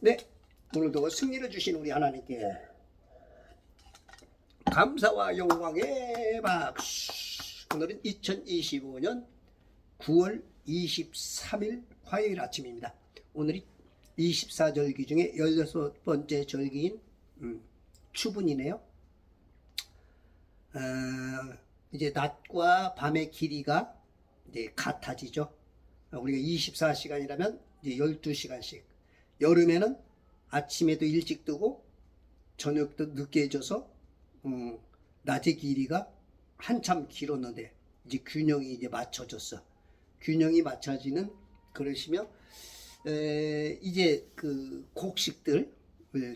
네, 오늘도 승리를 주신 우리 하나님께 감사와 영광의 박수. 오늘은 2025년 9월 23일 화요일 아침입니다. 오늘이 24절기 중에 16번째 절기인 추분이네요. 이제 낮과 밤의 길이가 이제 같아지죠. 우리가 24시간이라면 이제 12시간씩. 여름에는 아침에도 일찍 뜨고 저녁도 늦게 져서 낮의 길이가 한참 길었는데 이제 균형이 이제 맞춰졌어. 균형이 맞춰지는 그러시며 이제 그 곡식들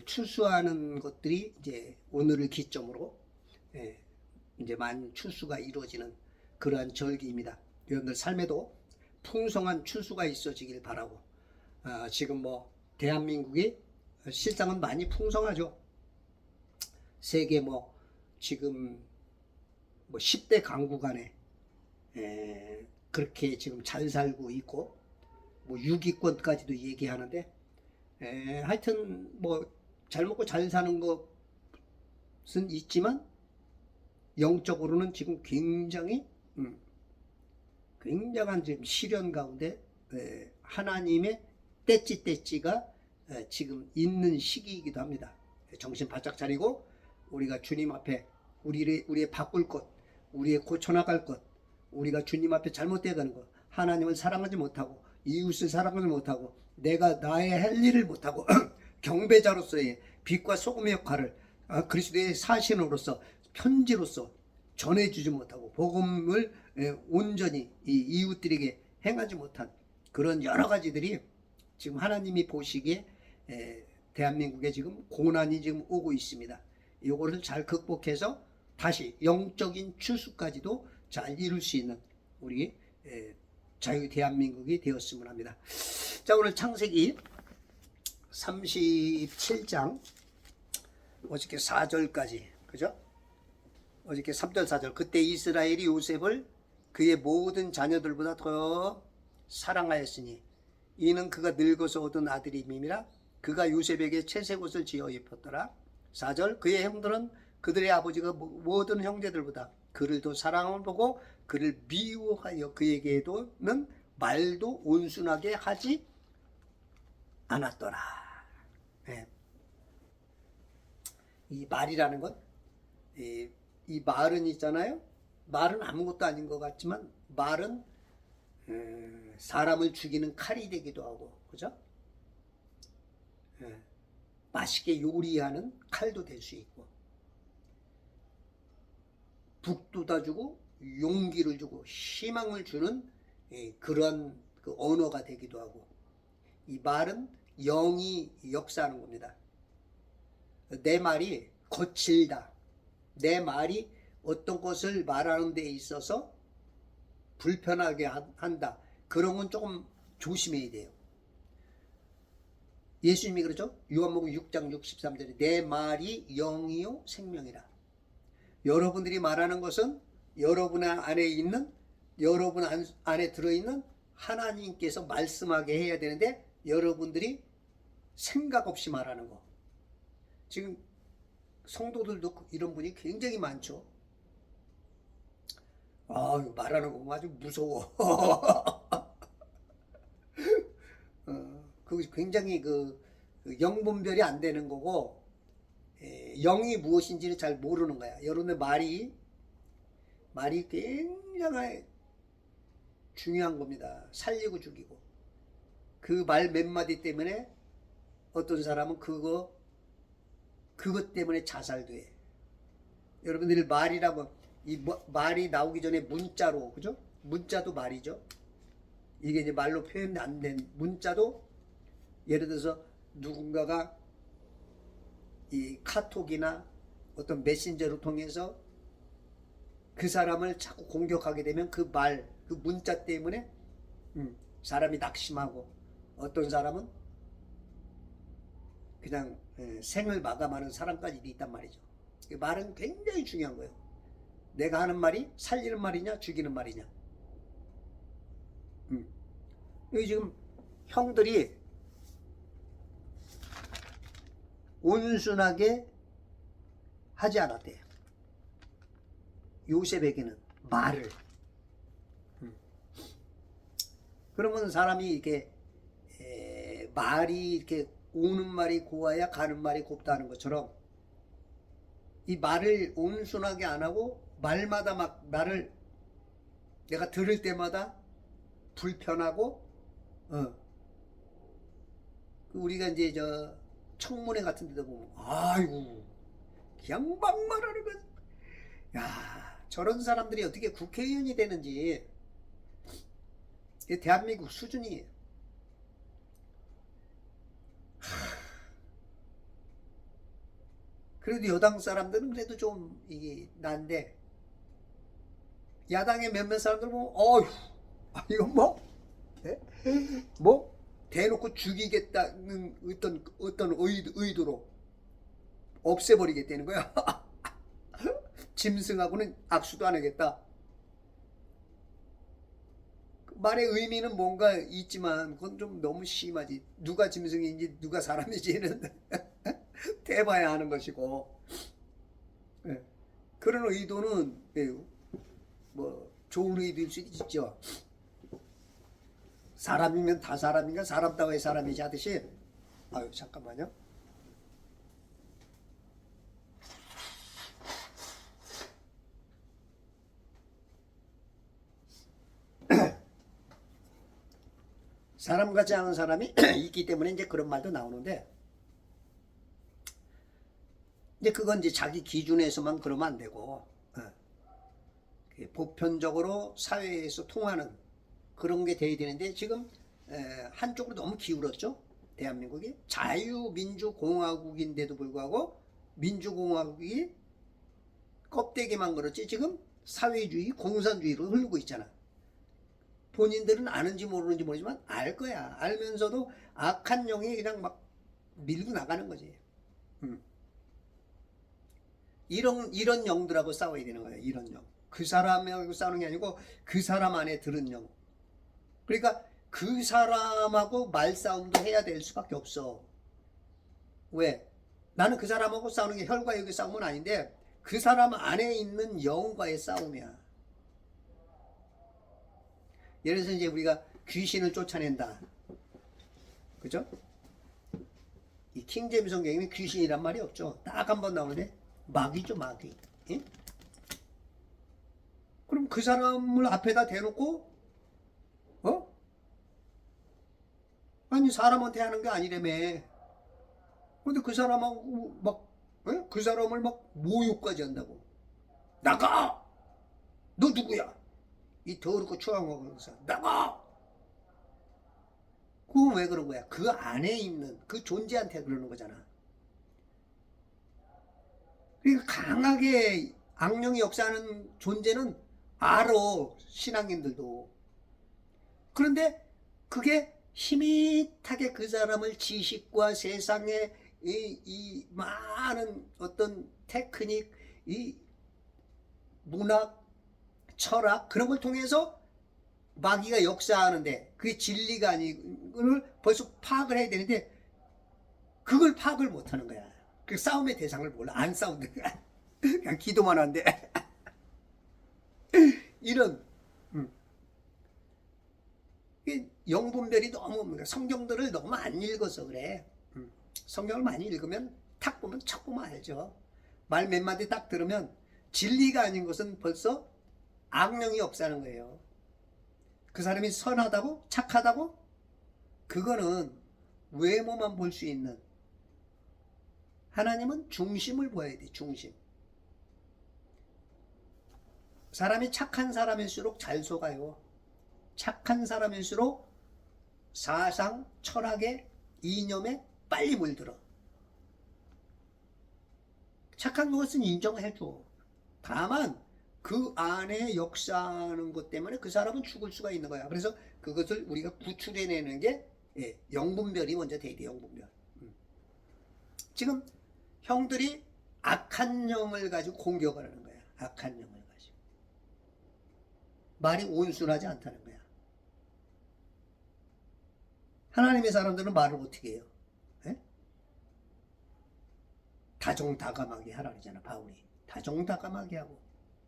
추수하는 것들이 이제 오늘을 기점으로 이제 많은 추수가 이루어지는 그러한 절기입니다. 여러분들 삶에도 풍성한 추수가 있어지길 바라고. 지금 뭐 대한민국이 실상은 많이 풍성하죠. 세계 뭐 지금 뭐 10대 강국 안에 그렇게 지금 잘 살고 있고 뭐 6위권까지도 얘기하는데 하여튼 뭐 잘 먹고 잘 사는 것은 있지만 영적으로는 지금 굉장한 지금 시련 가운데 하나님의 떼찌가 지금 있는 시기이기도 합니다. 정신 바짝 차리고 우리가 주님 앞에 우리의 바꿀 것, 우리의 고쳐나갈 것, 우리가 주님 앞에 잘못되어가는 것, 하나님을 사랑하지 못하고 이웃을 사랑하지 못하고 내가 나의 할 일을 못하고 경배자로서의 빛과 소금의 역할을 그리스도의 사신으로서 편지로서 전해주지 못하고 복음을 온전히 이 이웃들에게 행하지 못한 그런 여러 가지들이 지금 하나님이 보시기에 대한민국에 지금 고난이 지금 오고 있습니다. 이거를 잘 극복해서 다시 영적인 추수까지도 잘 이룰 수 있는 우리 자유 대한민국이 되었으면 합니다. 자, 오늘 창세기 37장 어저께 4절까지 그죠? 어저께 3절 4절 그때 이스라엘이 요셉을 그의 모든 자녀들보다 더 사랑하였으니 이는 그가 늙어서 얻은 아들임이라 그가 요셉에게 채색 옷을 지어 입혔더라. 4절 그의 형들은 그들의 아버지가 모든 형제들보다 그를 더 사랑을 보고 그를 미워하여 그에게는 말도 온순하게 하지 않았더라. 네. 이 말이라는 것, 이 말은 있잖아요. 말은 아무것도 아닌 것 같지만 말은 사람을 죽이는 칼이 되기도 하고, 그죠? 맛있게 요리하는 칼도 될 수 있고, 북돋아 주고 용기를 주고 희망을 주는 그런 그 언어가 되기도 하고, 이 말은 영이 역사하는 겁니다. 내 말이 거칠다. 내 말이 어떤 것을 말하는 데 있어서 불편하게 한다. 그런 건 조금 조심해야 돼요. 예수님이 그러죠. 요한복음 6장 63절에 내 말이 영이요 생명이라. 여러분들이 말하는 것은 여러분 안에 있는, 여러분 안에 들어있는 하나님께서 말씀하게 해야 되는데 여러분들이 생각 없이 말하는 거. 지금 성도들도 이런 분이 굉장히 많죠. 말하는 거 아주 무서워. 그것이 굉장히 그 영분별이 안 되는 거고, 영이 무엇인지를 잘 모르는 거야. 여러분의 말이 굉장히 중요한 겁니다. 살리고 죽이고. 그 말 몇 마디 때문에 어떤 사람은 그것 때문에 자살도 해. 여러분들이 말이라고, 말이 나오기 전에 문자로, 그죠? 문자도 말이죠. 이게 이제 말로 표현 안 된 문자도, 예를 들어서 누군가가 이 카톡이나 어떤 메신저를 통해서 그 사람을 자꾸 공격하게 되면 그 말, 그 문자 때문에 사람이 낙심하고 어떤 사람은 그냥 생을 마감하는 사람까지 있단 말이죠. 말은 굉장히 중요한 거예요. 내가 하는 말이 살리는 말이냐 죽이는 말이냐. 여기 지금 형들이 온순하게 하지 않았대요. 요셉에게는 말을. 그러면 사람이 이렇게 말이 이렇게 오는 말이 고와야 가는 말이 곱다는 것처럼 이 말을 온순하게 안 하고 말마다 막 나를 내가 들을 때마다 불편하고 우리가 이제 저 청문회 같은 데도 보면 아이고 그냥 막말하는 거. 야, 저런 사람들이 어떻게 국회의원이 되는지. 대한민국 수준이. 그래도 여당 사람들은 그래도 좀 이게 난데 야당의 몇몇 사람들 보면 어휴 이거 뭐 대놓고 죽이겠다는 어떤 의도로 없애버리겠다는 거야. 짐승하고는 악수도 안 하겠다. 말의 의미는 뭔가 있지만 그건 좀 너무 심하지. 누가 짐승인지 누가 사람인지는 대봐야 하는 것이고, 그런 의도는 뭐 좋은 의도일 수 있죠. 사람이면 다 사람인가 사람다워야 사람이지 하듯이. 아유 잠깐만요. 사람 같지 않은 사람이 있기 때문에 이제 그런 말도 나오는데, 이제 그건 이제 자기 기준에서만 그러면 안 되고, 보편적으로 사회에서 통하는 그런 게 돼야 되는데, 지금 한쪽으로 너무 기울었죠. 대한민국이 자유민주공화국인데도 불구하고 민주공화국이 껍데기만 그렇지 지금 사회주의, 공산주의로 흐르고 있잖아. 본인들은 아는지 모르는지 모르지만 알 거야. 알면서도 악한 영이 그냥 막 밀고 나가는 거지. 이런 영들하고 싸워야 되는 거야. 이런 영. 그 사람하고 싸우는 게 아니고 그 사람 안에 들은 영. 그러니까 그 사람하고 말싸움도 해야 될 수밖에 없어. 왜? 나는 그 사람하고 싸우는 게 혈과 육의 싸움은 아닌데 그 사람 안에 있는 영과의 싸움이야. 예를 들어서 이제 우리가 귀신을 쫓아낸다. 그죠? 이 킹제임스 성경에는 귀신이란 말이 없죠. 딱 한 번 나오는데 마귀죠, 마귀. 예? 그럼 그 사람을 앞에다 대놓고 아니 사람한테 하는 게 아니라며. 근데 그 사람하고 막 그 사람을 막 모욕까지 한다고. 나가! 너 누구야? 이 더럽고 추앙하고 나가! 그건 왜 그런 거야? 그 안에 있는 그 존재한테 그러는 거잖아. 그러니까 강하게 악령이 역사하는 존재는 알아, 신앙인들도. 그런데 그게 희밋하게 그 사람을 지식과 세상의 이 많은 어떤 테크닉, 이 문학, 철학 그런 걸 통해서 마귀가 역사하는데 그게 진리가 아닌 걸 벌써 파악을 해야 되는데 그걸 파악을 못하는 거야. 그 싸움의 대상을 몰라. 안 싸운다. 그냥 기도만 한대. 이런 영분별이 너무 성경들을 너무 안 읽어서 그래. 성경을 많이 읽으면 탁 보면 척 보면 알죠. 말 몇 마디 딱 들으면 진리가 아닌 것은 벌써 악령이 역사하는 거예요. 그 사람이 선하다고 착하다고 그거는 외모만 볼 수 있는. 하나님은 중심을 보아야 돼. 중심. 사람이 착한 사람일수록 잘 속아요. 착한 사람일수록 사상, 철학에, 이념에 빨리 물들어. 착한 것은 인정해줘. 다만 그 안에 역사하는 것 때문에 그 사람은 죽을 수가 있는 거야. 그래서 그것을 우리가 구출해내는 게 영분별이 먼저 돼야 돼. 영분별. 지금 형들이 악한 영을 가지고 공격을 하는 거야. 악한 영을 가지고. 말이 온순하지 않다는 거야. 하나님의 사람들은 말을 어떻게 해요? 에? 다종다감하게 하라 그러잖아. 바울이 다종다감하게 하고,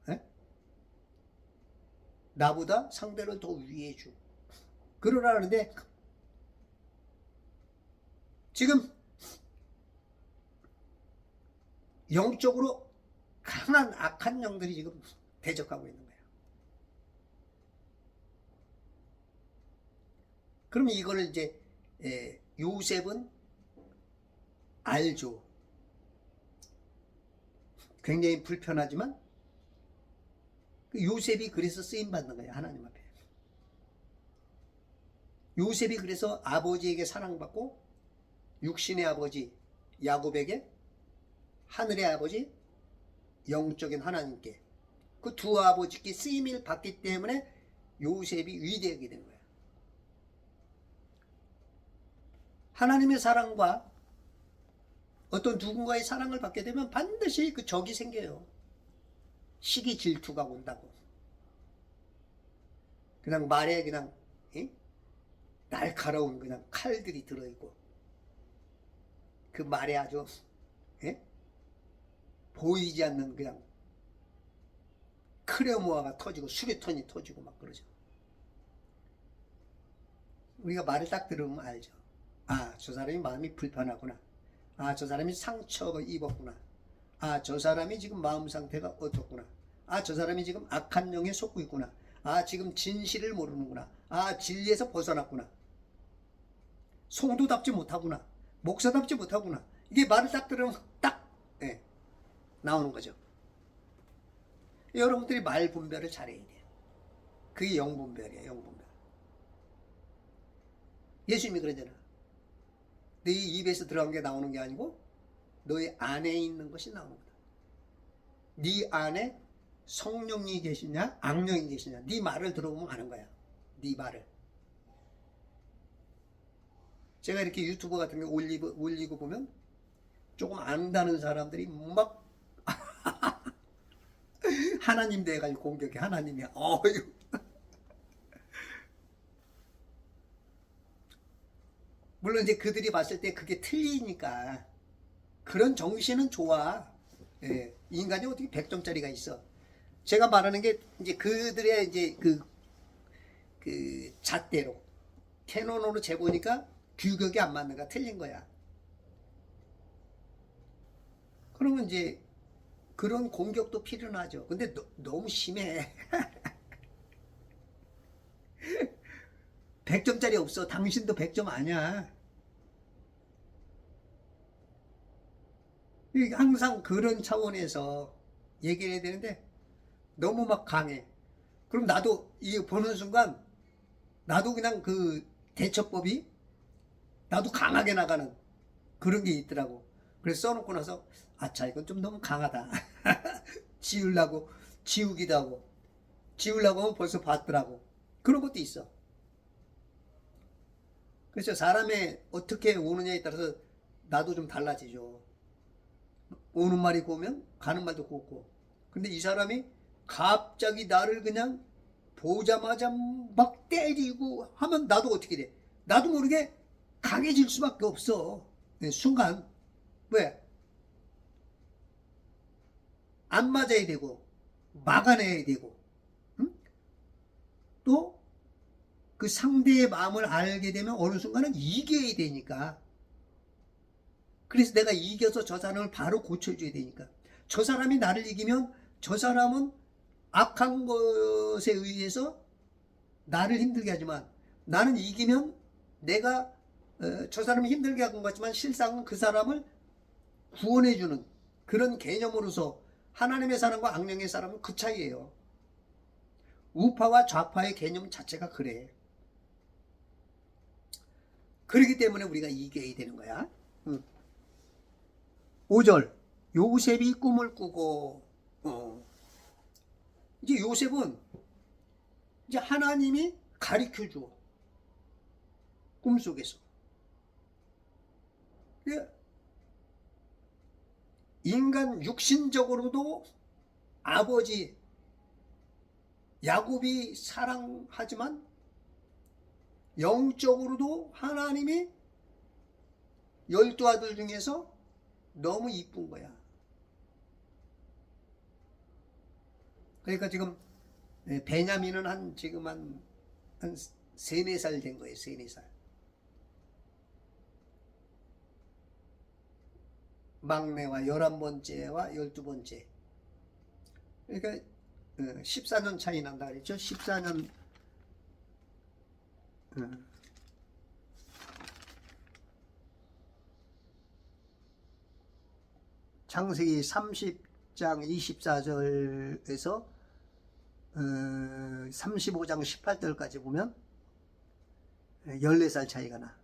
에? 나보다 상대를 더 위해 주 그러라는데, 지금 영적으로 강한 악한 영들이 지금 대적하고 있는 거야. 그럼 이거를 이제 요셉은 알죠. 굉장히 불편하지만 요셉이 그래서 쓰임 받는 거야, 하나님 앞에. 요셉이 그래서 아버지에게 사랑받고 육신의 아버지 야곱에게, 하늘의 아버지 영적인 하나님께, 그 두 아버지께 쓰임을 받기 때문에 요셉이 위대하게 된 거야. 하나님의 사랑과 어떤 누군가의 사랑을 받게 되면 반드시 그 적이 생겨요. 시기 질투가 온다고. 그냥 말에 그냥 날카로운 그냥 칼들이 들어있고, 그 말에 아주 보이지 않는 그냥 크레모아가 터지고 수류탄이 터지고 막 그러죠. 우리가 말을 딱 들으면 알죠. 아, 저 사람이 마음이 불편하구나. 아, 저 사람이 상처를 입었구나. 아, 저 사람이 지금 마음 상태가 어떻구나. 아, 저 사람이 지금 악한 영에 속고 있구나. 아, 지금 진실을 모르는구나. 아, 진리에서 벗어났구나. 성도답지 못하구나. 목사답지 못하구나. 이게 말을 딱 들으면 딱 나오는 거죠. 여러분들이 말 분별을 잘해야 돼요. 그게 영분별이에요. 영분별. 예수님이 그러잖아. 네 입에서 들어간 게 나오는 게 아니고 너희 안에 있는 것이 나오는 거다. 네 안에 성령이 계시냐 악령이 계시냐, 네 말을 들어보면 아는 거야. 네 말을. 제가 이렇게 유튜브 같은 게 올리고 보면 조금 안다는 사람들이 막 하나님 돼가지고 공격해. 하나님이야. 물론 이제 그들이 봤을 때 그게 틀리니까. 그런 정신은 좋아. 인간이 어떻게 100점짜리가 있어. 제가 말하는 게 이제 그들의 이제 그 잣대로 캐논으로 재보니까 규격이 안 맞는가, 틀린 거야. 그러면 이제 그런 공격도 필요하죠. 근데 너무 심해. 100점짜리 없어. 당신도 100점 아니야. 항상 그런 차원에서 얘기를 해야 되는데 너무 막 강해. 그럼 나도 이 보는 순간 나도 그냥 그 대처법이 나도 강하게 나가는 그런 게 있더라고. 그래서 써놓고 나서 아차, 이건 좀 너무 강하다. 지우기도 하고 지우려고 하면 벌써 봤더라고. 그런 것도 있어. 그래서 사람의 어떻게 오느냐에 따라서 나도 좀 달라지죠. 오는 말이 고우면 가는 말도 곱고. 근데 이 사람이 갑자기 나를 그냥 보자마자 막 때리고 하면 나도 어떻게 돼? 나도 모르게 강해질 수밖에 없어. 순간. 왜? 안 맞아야 되고 막아내야 되고, 응? 또 그 상대의 마음을 알게 되면 어느 순간은 이겨야 되니까. 그래서 내가 이겨서 저 사람을 바로 고쳐줘야 되니까. 저 사람이 나를 이기면 저 사람은 악한 것에 의해서 나를 힘들게 하지만, 나는 이기면 내가 저 사람이 힘들게 한 것 같지만 실상은 그 사람을 구원해주는 그런 개념으로서, 하나님의 사람과 악령의 사람은 그 차이예요. 우파와 좌파의 개념 자체가 그래. 그렇기 때문에 우리가 이겨야 되는 거야. 5절 요셉이 꿈을 꾸고, 이제 요셉은 이제 하나님이 가르쳐 줘. 꿈속에서. 인간 육신적으로도 아버지 야곱이 사랑하지만 영적으로도 하나님이 12 아들 중에서 너무 이쁜 거야. 그러니까 지금 베냐민은 지금 한 3, 4살 된 거예요. 3, 4살. 막내와 11번째와 12번째. 그러니까 14년 차이 난다 그랬죠. 14년. 창세기 30장 24절에서 35장 18절까지 보면 14살 차이가 나.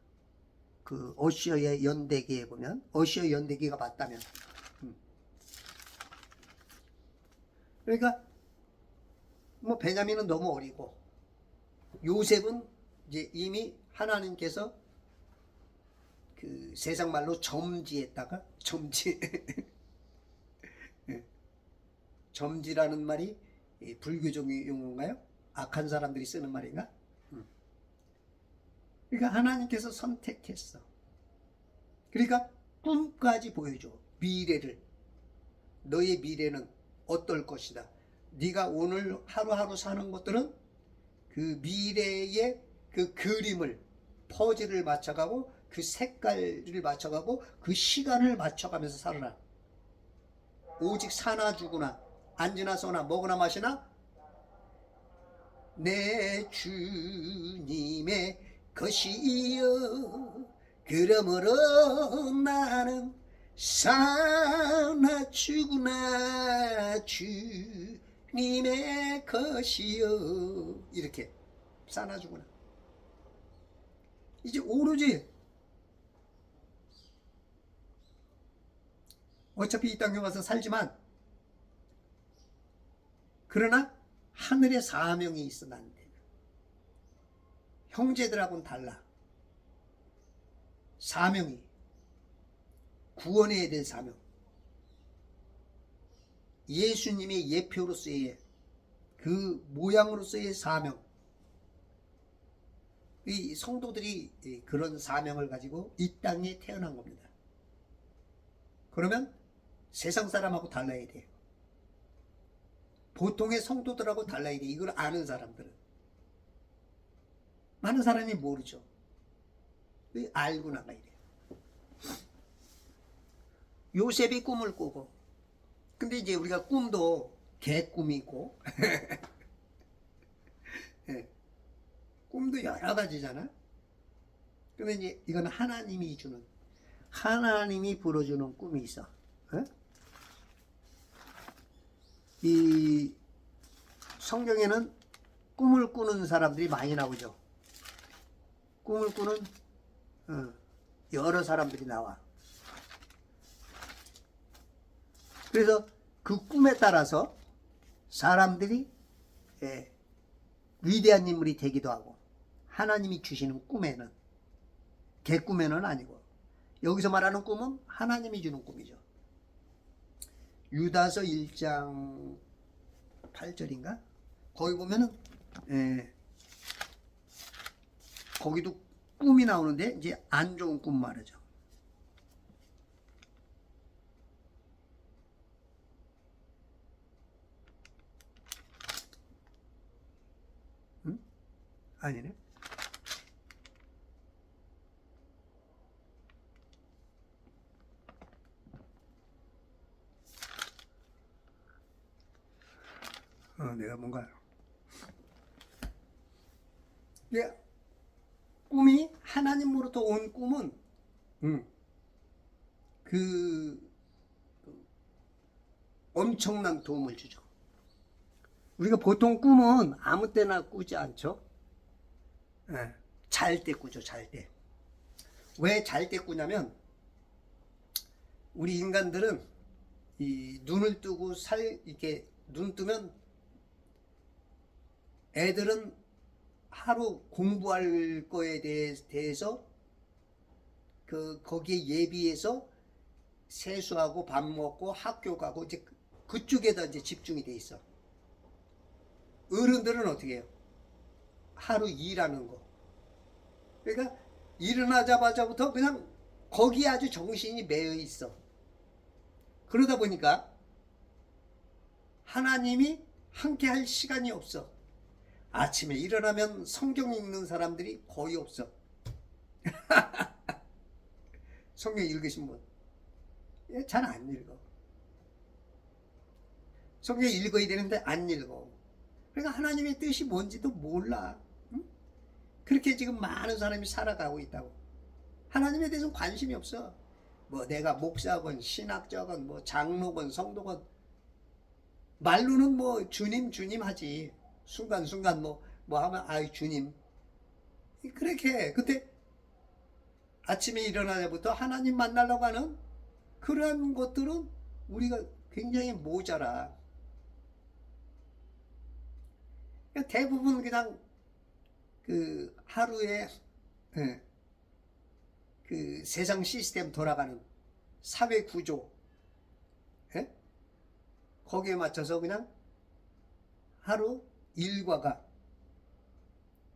그 어시어의 연대기에 보면 어시어 연대기가 맞다면. 그러니까 뭐 베냐민은 너무 어리고 요셉은 이제 이미 하나님께서 그 세상 말로 점지했다가 점지 점지라는 말이 불교적 용어인가요? 악한 사람들이 쓰는 말인가? 그러니까 하나님께서 선택했어. 그러니까 꿈까지 보여줘. 미래를. 너의 미래는 어떨 것이다. 네가 오늘 하루하루 사는 것들은 그 미래의 그 그림을 퍼즐을 맞춰가고 그 색깔을 맞춰가고 그 시간을 맞춰가면서 살아라. 오직 사나 죽으나 앉으나 서나 먹으나 마시나 내 주님의 것이여. 그러므로 나는 사나 죽으나 주님의 것이여. 이렇게 사나 죽으나. 이제 오로지 어차피 이 땅에 와서 살지만 그러나 하늘의 사명이 있어. 나한테 형제들하고는 달라. 사명이 구원해야 될 사명, 예수님의 예표로서의 그 모양으로서의 사명. 이 성도들이 그런 사명을 가지고 이 땅에 태어난 겁니다. 그러면 세상 사람하고 달라야 돼요. 보통의 성도들하고 달라야 돼. 이걸 아는 사람들은. 많은 사람이 모르죠. 알고 나가야 돼요. 요셉이 꿈을 꾸고, 근데 이제 우리가 꿈도 개꿈이 있고 꿈도 여러 가지잖아. 근데 이제 이건 하나님이 주는, 하나님이 불어주는 꿈이 있어. 이 성경에는 꿈을 꾸는 사람들이 많이 나오죠. 꿈을 꾸는 여러 사람들이 나와. 그래서 그 꿈에 따라서 사람들이 위대한 인물이 되기도 하고, 하나님이 주시는 꿈에는, 개꿈에는 아니고, 여기서 말하는 꿈은 하나님이 주는 꿈이죠. 유다서 1장 8절인가? 거기 보면은 거기도 꿈이 나오는데 이제 안 좋은 꿈 말이죠. 응? 아니네. 내가 뭔가 꿈이 하나님으로부터 온 꿈은 그 엄청난 도움을 주죠. 우리가 보통 꿈은 아무 때나 꾸지 않죠. 잘 때 꾸죠. 잘 때. 왜 잘 때 꾸냐면 우리 인간들은 이 눈을 뜨고 이렇게 눈 뜨면 애들은 하루 공부할 거에 대해서 거기에 예비해서 세수하고 밥 먹고 학교 가고 이제 그쪽에다 이제 집중이 돼 있어. 어른들은 어떻게 해요? 하루 일하는 거. 그러니까 일어나자마자부터 그냥 거기에 아주 정신이 매여 있어. 그러다 보니까 하나님이 함께 할 시간이 없어. 아침에 일어나면 성경 읽는 사람들이 거의 없어. 성경 읽으신 분? 잘 안 읽어. 성경 읽어야 되는데 안 읽어. 그러니까 하나님의 뜻이 뭔지도 몰라. 응? 그렇게 지금 많은 사람이 살아가고 있다고. 하나님에 대해서는 관심이 없어. 뭐 내가 목사건 신학자건 뭐 장로건 성도건 말로는 뭐 주님 주님 하지. 순간순간 뭐 하면 아이 주님. 그렇게 그때 아침에 일어나자부터 하나님 만나려고 하는 그러한 것들은 우리가 굉장히 모자라. 대부분 그냥 그 하루에 그 세상 시스템 돌아가는 사회 구조 거기에 맞춰서 그냥 하루 일과가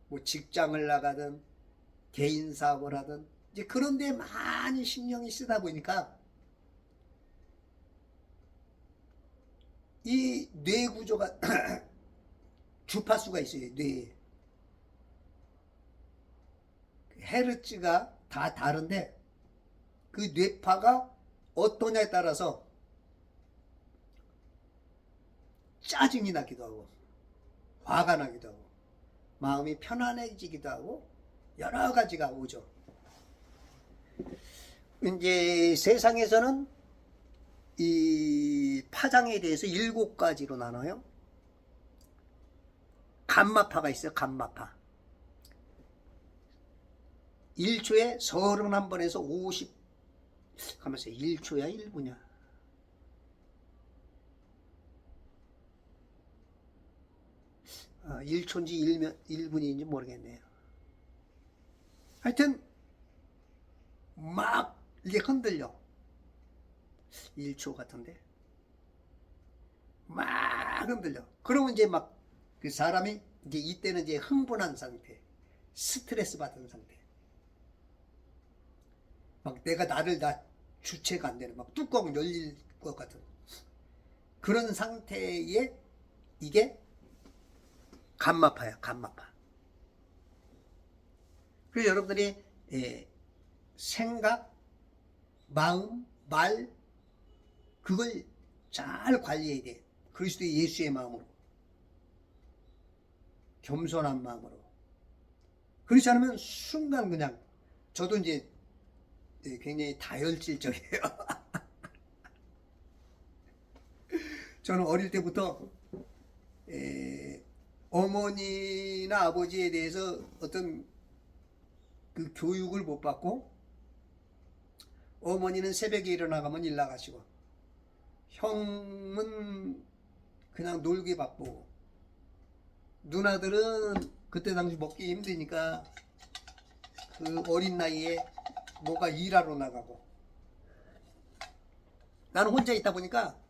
뭐 직장을 나가든 개인 사업을 하든 이제 그런 데 많이 신경이 쓰다 보니까 이 뇌 구조가 주파수가 있어요. 뇌에 헤르츠가 다 다른데 그 뇌파가 어떠냐에 따라서 짜증이 나기도 하고 화가 나기도 하고 마음이 편안해지기도 하고 여러 가지가 오죠. 이제 세상에서는 이 파장에 대해서 7가지로 나눠요. 감마파가 있어요. 감마파. 1초에 31번에서 50 가만있어요. 1초야 1분이야. 아, 1초인지 1분인지 모르겠네요. 하여튼 막 이게 흔들려. 1초 같은데 막 흔들려. 그러면 이제 막 그 사람이 이제 이때는 이제 흥분한 상태, 스트레스 받은 상태. 막 내가 나를 주체가 안 되는 막 뚜껑 열릴 것 같은 그런 상태에 이게 감마파야. 감마파. 그래서 여러분들이 생각, 마음, 말 그걸 잘 관리해야 돼. 그리스도 예수의 마음으로, 겸손한 마음으로. 그렇지 않으면 순간 그냥 저도 이제 굉장히 다혈질적이에요. 저는 어릴 때부터 어머니나 아버지에 대해서 어떤 그 교육을 못 받고 어머니는 새벽에 일어나가면 일 나가시고 형은 그냥 놀기 바쁘고 누나들은 그때 당시 먹기 힘드니까 그 어린 나이에 뭐가 일하러 나가고 나는 혼자 있다 보니까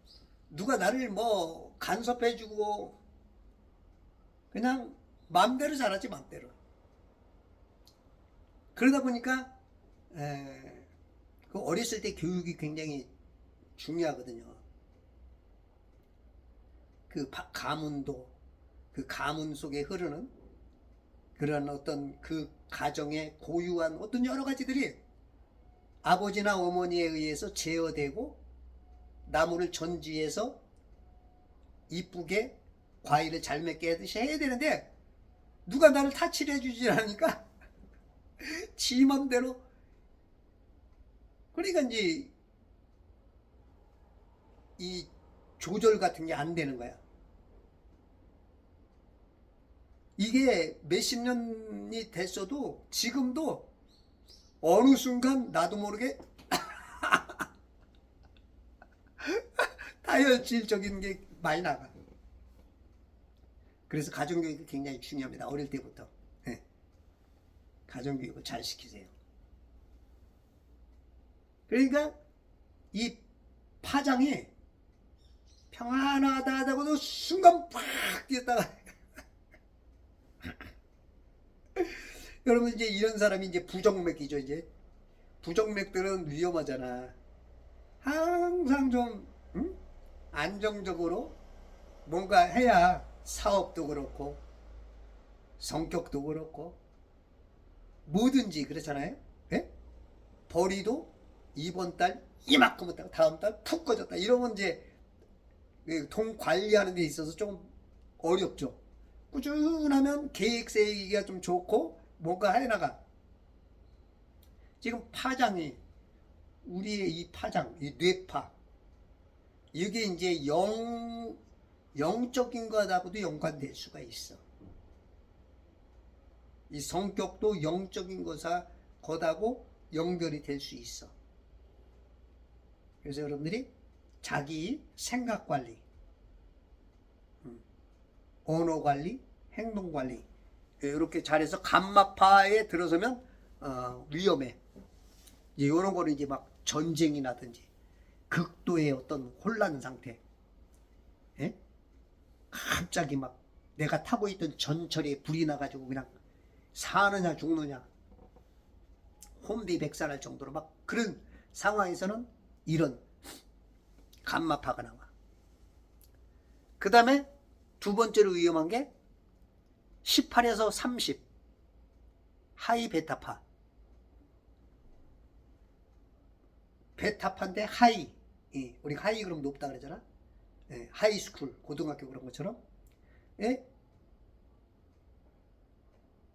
누가 나를 뭐 간섭해주고 그냥 맘대로 자랐지 맘대로. 그러다 보니까 그 어렸을 때 교육이 굉장히 중요하거든요. 그 가문도 그 가문 속에 흐르는 그런 어떤 그 가정의 고유한 어떤 여러 가지들이 아버지나 어머니에 의해서 제어되고 나무를 전지해서 이쁘게 과일을 잘 맺게 하듯이 해야 되는데 누가 나를 타치를 해주지 않으니까 지 맘대로. 그러니까 이제 이 조절 같은 게 안 되는 거야. 이게 몇십 년이 됐어도 지금도 어느 순간 나도 모르게 다혈질적인 게 많이 나가. 그래서 가정교육이 굉장히 중요합니다. 어릴 때부터. 네. 가정교육을 잘 시키세요. 그러니까 이 파장이 평안하다 하다가도 순간 팍 뛰었다가 여러분 이제 이런 사람이 이제 부정맥이죠. 이제 부정맥들은 위험하잖아. 항상 좀 응? 안정적으로 뭔가 해야 사업도 그렇고 성격도 그렇고 뭐든지 그렇잖아요. 예? 벌이도 이번 달 이만큼 했다가 다음 달 푹 꺼졌다 이러면 이제 돈 관리하는 데 있어서 좀 어렵죠. 꾸준하면 계획 세우기가 좀 좋고 뭔가 해나가. 지금 파장이 우리의 이 파장, 이 뇌파 이게 이제 영적인 것하고도 연관될 수가 있어. 이 성격도 영적인 것하고 연결이 될 수 있어. 그래서 여러분들이 자기 생각 관리, 언어 관리, 행동 관리 이렇게 잘해서 감마파에 들어서면 위험해. 이제 이런 거는 이제 막 전쟁이 나든지 극도의 어떤 혼란 상태, 예? 갑자기 막 내가 타고 있던 전철에 불이 나가지고 그냥 사느냐 죽느냐 혼비백산할 정도로 막 그런 상황에서는 이런 감마파가 나와. 그 다음에 두 번째로 위험한 게 18에서 30 하이 베타파. 베타파인데 하이, 우리가 하이 그러면 높다 그러잖아. 하이스쿨 고등학교 그런 것처럼.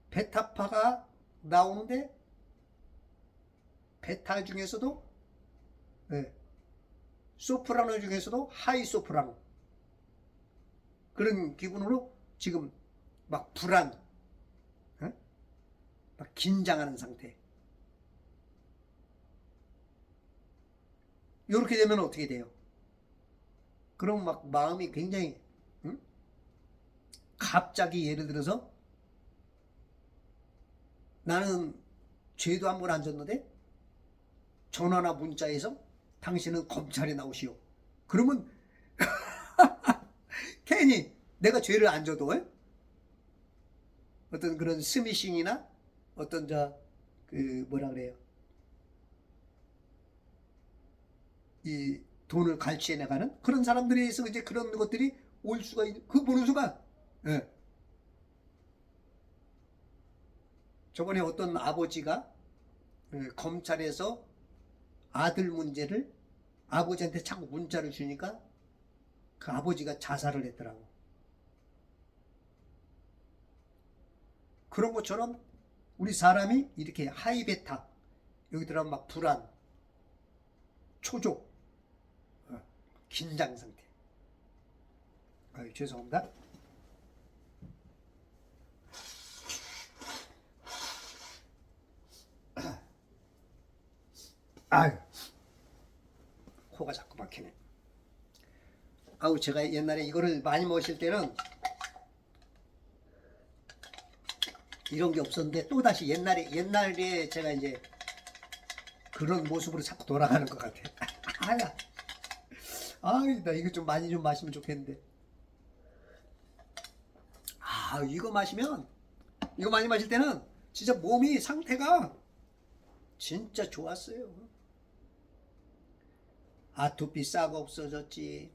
베타파가 나오는데 베타 중에서도 소프라노 중에서도 하이 소프라노 그런 기분으로 지금 막 불안, 막 긴장하는 상태. 이렇게 되면 어떻게 돼요? 그럼 막 마음이 굉장히 갑자기 예를 들어서 나는 죄도 한 번 안 졌는데 전화나 문자에서 당신은 검찰에 나오시오. 그러면 괜히 내가 죄를 안 져도 어떤 그런 스미싱이나 어떤 뭐라 그래요? 이 돈을 갈취해 나가는 그런 사람들에 의해서 이제 그런 것들이 올 수가 있는 그 보는 순간 저번에 어떤 아버지가 검찰에서 아들 문제를 아버지한테 자꾸 문자를 주니까 그 아버지가 자살을 했더라고. 그런 것처럼 우리 사람이 이렇게 하이베타 여기 들어가면 막 불안, 초조, 긴장 상태. 아유, 죄송합니다. 아유, 코가 자꾸 막히네. 아우, 제가 옛날에 이거를 많이 먹을 때는 이런 게 없었는데 또다시 옛날에 제가 이제 그런 모습으로 자꾸 돌아가는 것 같아. 아야, 나 이거 좀 많이 좀 마시면 좋겠는데. 이거 많이 마실 때는 진짜 몸이 상태가 진짜 좋았어요. 아토피 싹 없어졌지.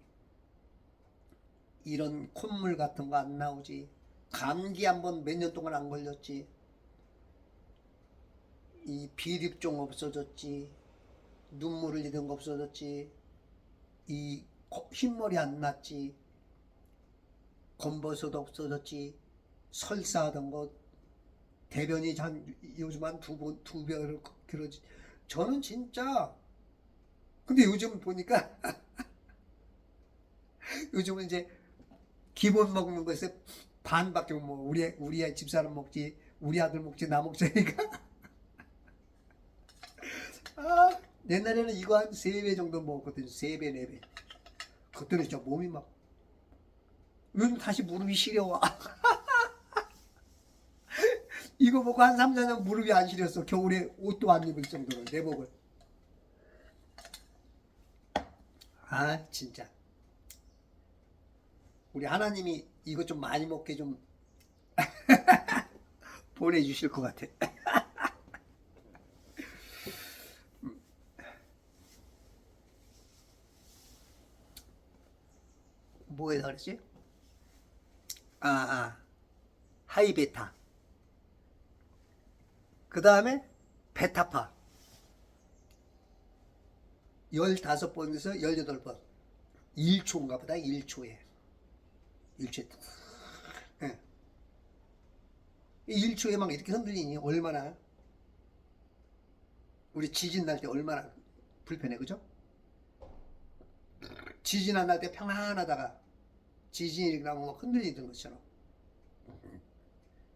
이런 콧물 같은 거 안 나오지. 감기 한번 몇 년 동안 안 걸렸지. 이 비립종 없어졌지. 눈물 흘리던 거 없어졌지. 이 흰머리 안 났지. 검버섯 없어졌지. 설사하던 거 대변이 요즘 한 두 배로 길어지. 저는 진짜 근데 요즘 보니까 요즘은 이제 기본 먹는 것에 반밖에 못 먹어. 우리 집사람 먹지, 우리 아들 먹지, 나 먹자니까. 옛날에는 이거 한 3배 정도 먹었거든요. 3배, 4배. 그때는 진짜 몸이 막 요즘 다시 무릎이 시려워. 이거 먹고 한 3, 4년 무릎이 안 시렸어. 겨울에 옷도 안 입을 정도로 내복을. 진짜 우리 하나님이 이거 좀 많이 먹게 좀 보내주실 것 같아. 뭐에다 그랬지? 하이 베타. 그 다음에 베타파. 15번에서 18번. 1초인가 보다. 1초에. 1초에. 예. 1초에 막 이렇게 흔들리니 얼마나, 우리 지진 날 때 얼마나 불편해, 그죠? 지진 안 날 때 평안하다가 지진이 일어나면 막 흔들리던 것처럼.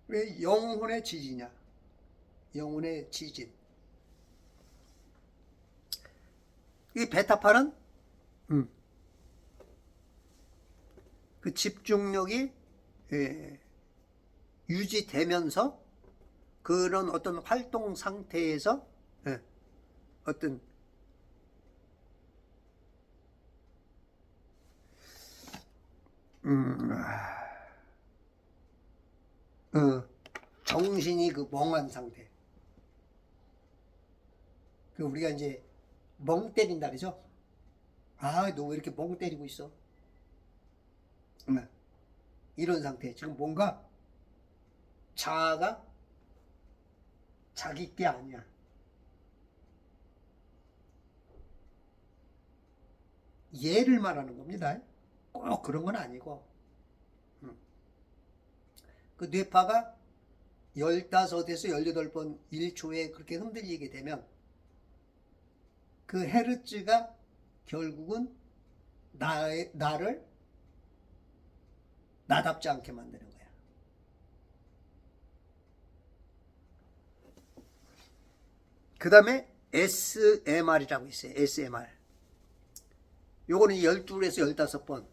왜 영혼의 지진이야? 영혼의 지진. 이 베타파는 그 집중력이 유지되면서 그런 어떤 활동 상태에서 어떤 정신이 그 멍한 상태. 그 우리가 이제 멍 때린다 그죠? 너 왜 이렇게 멍 때리고 있어? 이런 상태. 지금 뭔가 자아가 자기 게 아니야. 예를 말하는 겁니다. 꼭 그런 건 아니고. 그 뇌파가 15에서 18번 1초에 그렇게 흔들리게 되면 그 헤르츠가 결국은 나를 나답지 않게 만드는 거야. 그 다음에 SMR이라고 있어요. SMR. 요거는 12에서 15번.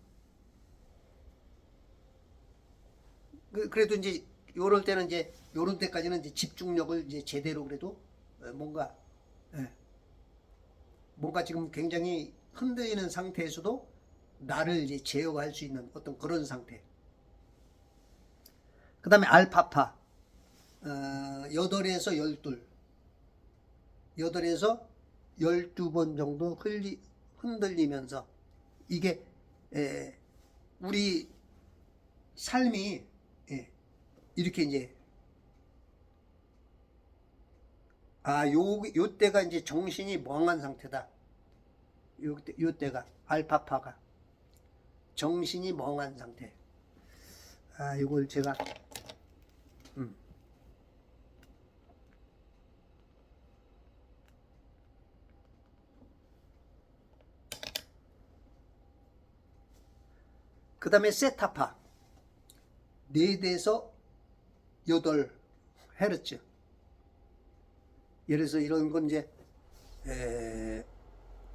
그래도 이제 요럴 때는 이제 요런 때까지는 이제 집중력을 이제 제대로 그래도 뭔가 지금 굉장히 흔들리는 상태에서도 나를 이제 제어할 수 있는 어떤 그런 상태. 그 다음에 알파파 8에서 12 8에서 12번 정도 흔들리면서 이게 우리 삶이 이렇게 이제 요 때가 이제 정신이 멍한 상태다. 요 때가 알파파가 정신이 멍한 상태. 요걸 제가 그 다음에 세타파 4에서 8 헤르츠. 예를 들어서 이런 건 이제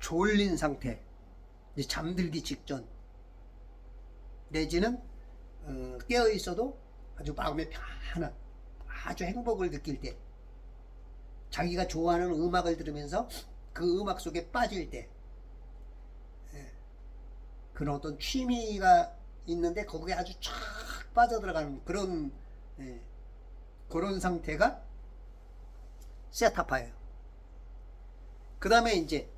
졸린 상태, 이제 잠들기 직전, 내지는 깨어 있어도 아주 마음의 편안한, 아주 행복을 느낄 때, 자기가 좋아하는 음악을 들으면서 그 음악 속에 빠질 때, 그런 어떤 취미가 있는데 거기에 아주 쫙 빠져들어가는 그런 그런 상태가 세타파예요. 그 다음에 이제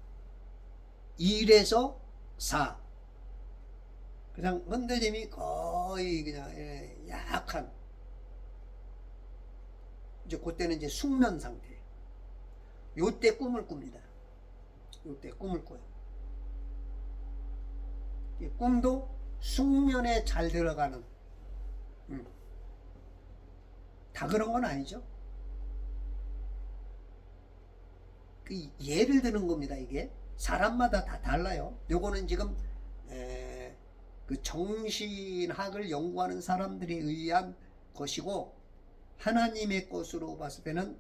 1에서 4 그냥 흔들림이 거의 그냥 약한, 이제 그때는 이제 숙면 상태. 요때 꿈을 꿉니다. 요때 꿈을 꿔요. 이 꿈도 숙면에 잘 들어가는 다 그런 건 아니죠. 그 예를 드는 겁니다. 이게 사람마다 다 달라요. 요거는 지금 그 정신학을 연구하는 사람들에 의한 것이고, 하나님의 것으로 봤을 때는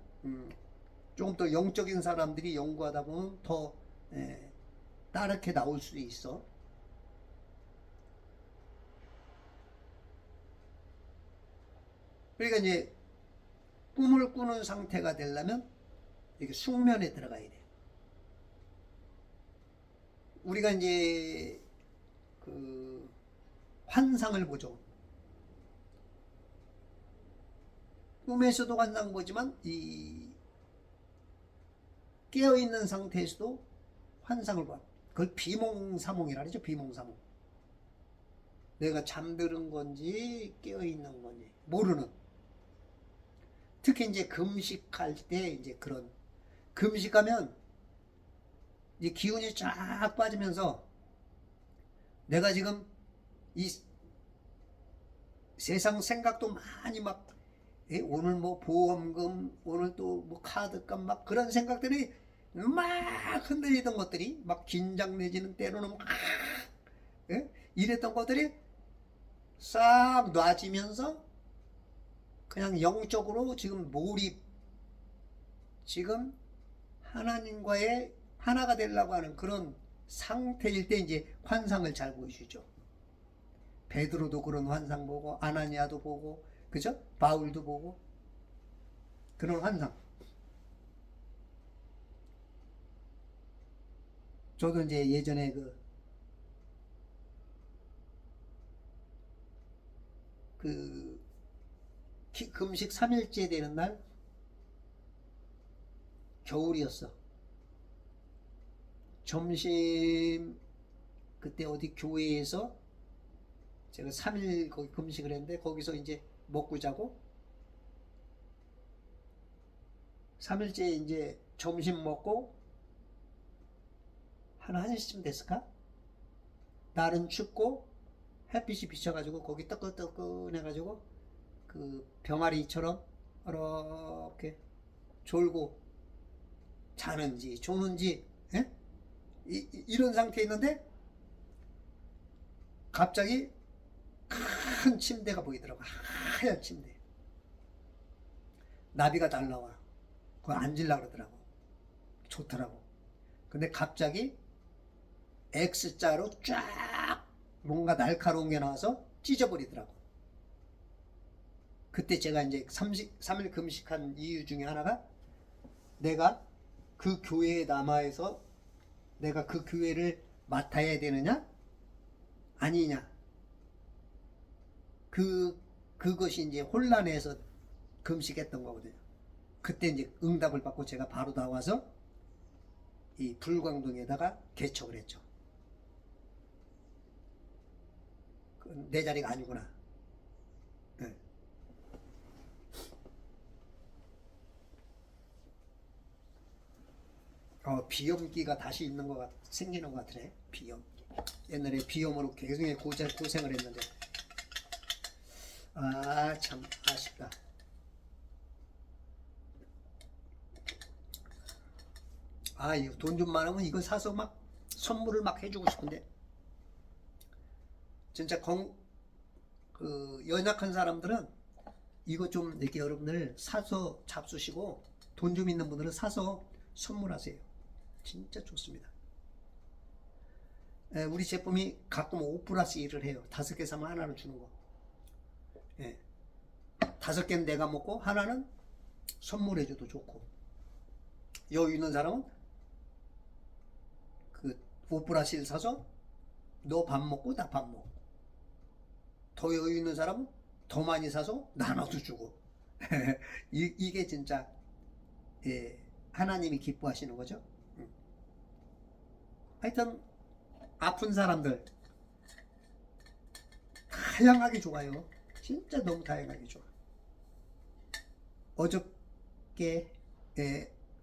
조금 더 영적인 사람들이 연구하다 보면 더 다르게 나올 수도 있어. 그러니까 이제 꿈을 꾸는 상태가 되려면 이렇게 숙면에 들어가야 돼. 우리가 이제 그 환상을 보죠. 꿈에서도 환상 보지만 이 깨어 있는 상태에서도 환상을 봐. 그걸 비몽사몽이라 그러죠. 비몽사몽. 내가 잠드는 건지 깨어 있는 건지 모르는. 특히 이제 금식할 때 이제 그런, 금식하면 이제 기운이 쫙 빠지면서 내가 지금 이 세상 생각도 많이 막, 오늘 뭐 보험금, 오늘 또 뭐 카드값, 막 그런 생각들이 막 흔들리던 것들이 막 긴장 내지는 때로는 막, 이랬던 것들이 싹 놔지면서 그냥 영적으로 지금 몰입, 지금 하나님과의 하나가 되려고 하는 그런 상태일 때 이제 환상을 잘 보여주죠. 베드로도 그런 환상 보고, 아나니아도 보고, 그죠? 바울도 보고, 그런 환상. 저도 이제 예전에 그 금식 3일째 되는 날, 겨울이었어. 점심, 그때 어디 교회에서 제가 3일 거기 금식을 했는데, 거기서 이제 먹고 자고, 3일째 이제 점심 먹고, 한 1시쯤 됐을까? 날은 춥고, 햇빛이 비쳐가지고, 거기 뜨끈뜨끈해가지고, 그 병아리처럼, 이렇게 졸고, 자는지, 조는지, 이런 상태에 있는데, 갑자기 큰 침대가 보이더라고. 하얀 침대. 나비가 날라와. 그거 앉으려고 그러더라고. 좋더라고. 근데 갑자기 X자로 쫙 뭔가 날카로운 게 나와서 찢어버리더라고. 그때 제가 이제 3일 금식한 이유 중에 하나가, 내가 그 교회에 남아서 내가 그 교회를 맡아야 되느냐 아니냐, 그것이 이제 혼란해서 금식했던 거거든요. 그때 이제 응답을 받고 제가 바로 나와서 이 불광동에다가 개척을 했죠. 내 자리가 아니구나. 네. 비염기가 다시 있는 것 생기는 것 같으네. 비염기. 옛날에 비염으로 굉장히 고생을 했는데, 참 아쉽다. 이거 돈 좀 많으면 이거 사서 막 선물을 막 해주고 싶은데, 진짜 연약한 사람들은 이거 좀 이렇게 여러분들 사서 잡수시고, 돈 좀 있는 분들은 사서 선물하세요. 진짜 좋습니다. 우리 제품이 가끔 5+1을 해요. 5개 사면 하나를 주는 거. 5개는 내가 먹고 하나는 선물해줘도 좋고, 여유 있는 사람은 그 5+1 사서 너 밥 먹고 나 밥 먹고, 더 여유 있는 사람은 더 많이 사서 나눠도 주고. 이게 진짜 하나님이 기뻐하시는 거죠. 하여튼 아픈 사람들 다양하게 좋아요. 진짜 너무 다양하게 좋아. 어저께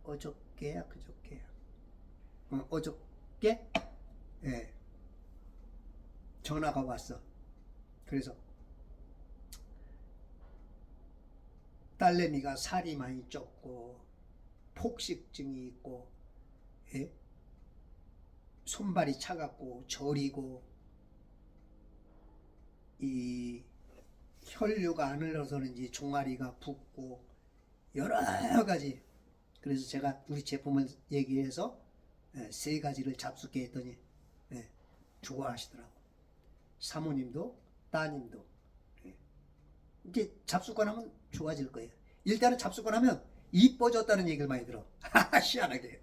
어저께야 그저께야 어저께 전화가 왔어. 그래서 딸내미가 살이 많이 쪘고 폭식증이 있고, 손발이 차갑고 저리고, 이 혈류가 안 흘러서는지 종아리가 붓고 여러 가지. 그래서 제가 우리 제품을 얘기해서 3가지를 잡숫게 했더니 좋아하시더라고. 사모님도 따님도. 이제 잡숫고 나면 좋아질 거예요. 일단은 잡숫고 나면 이뻐졌다는 얘기를 많이 들어. 희한하게.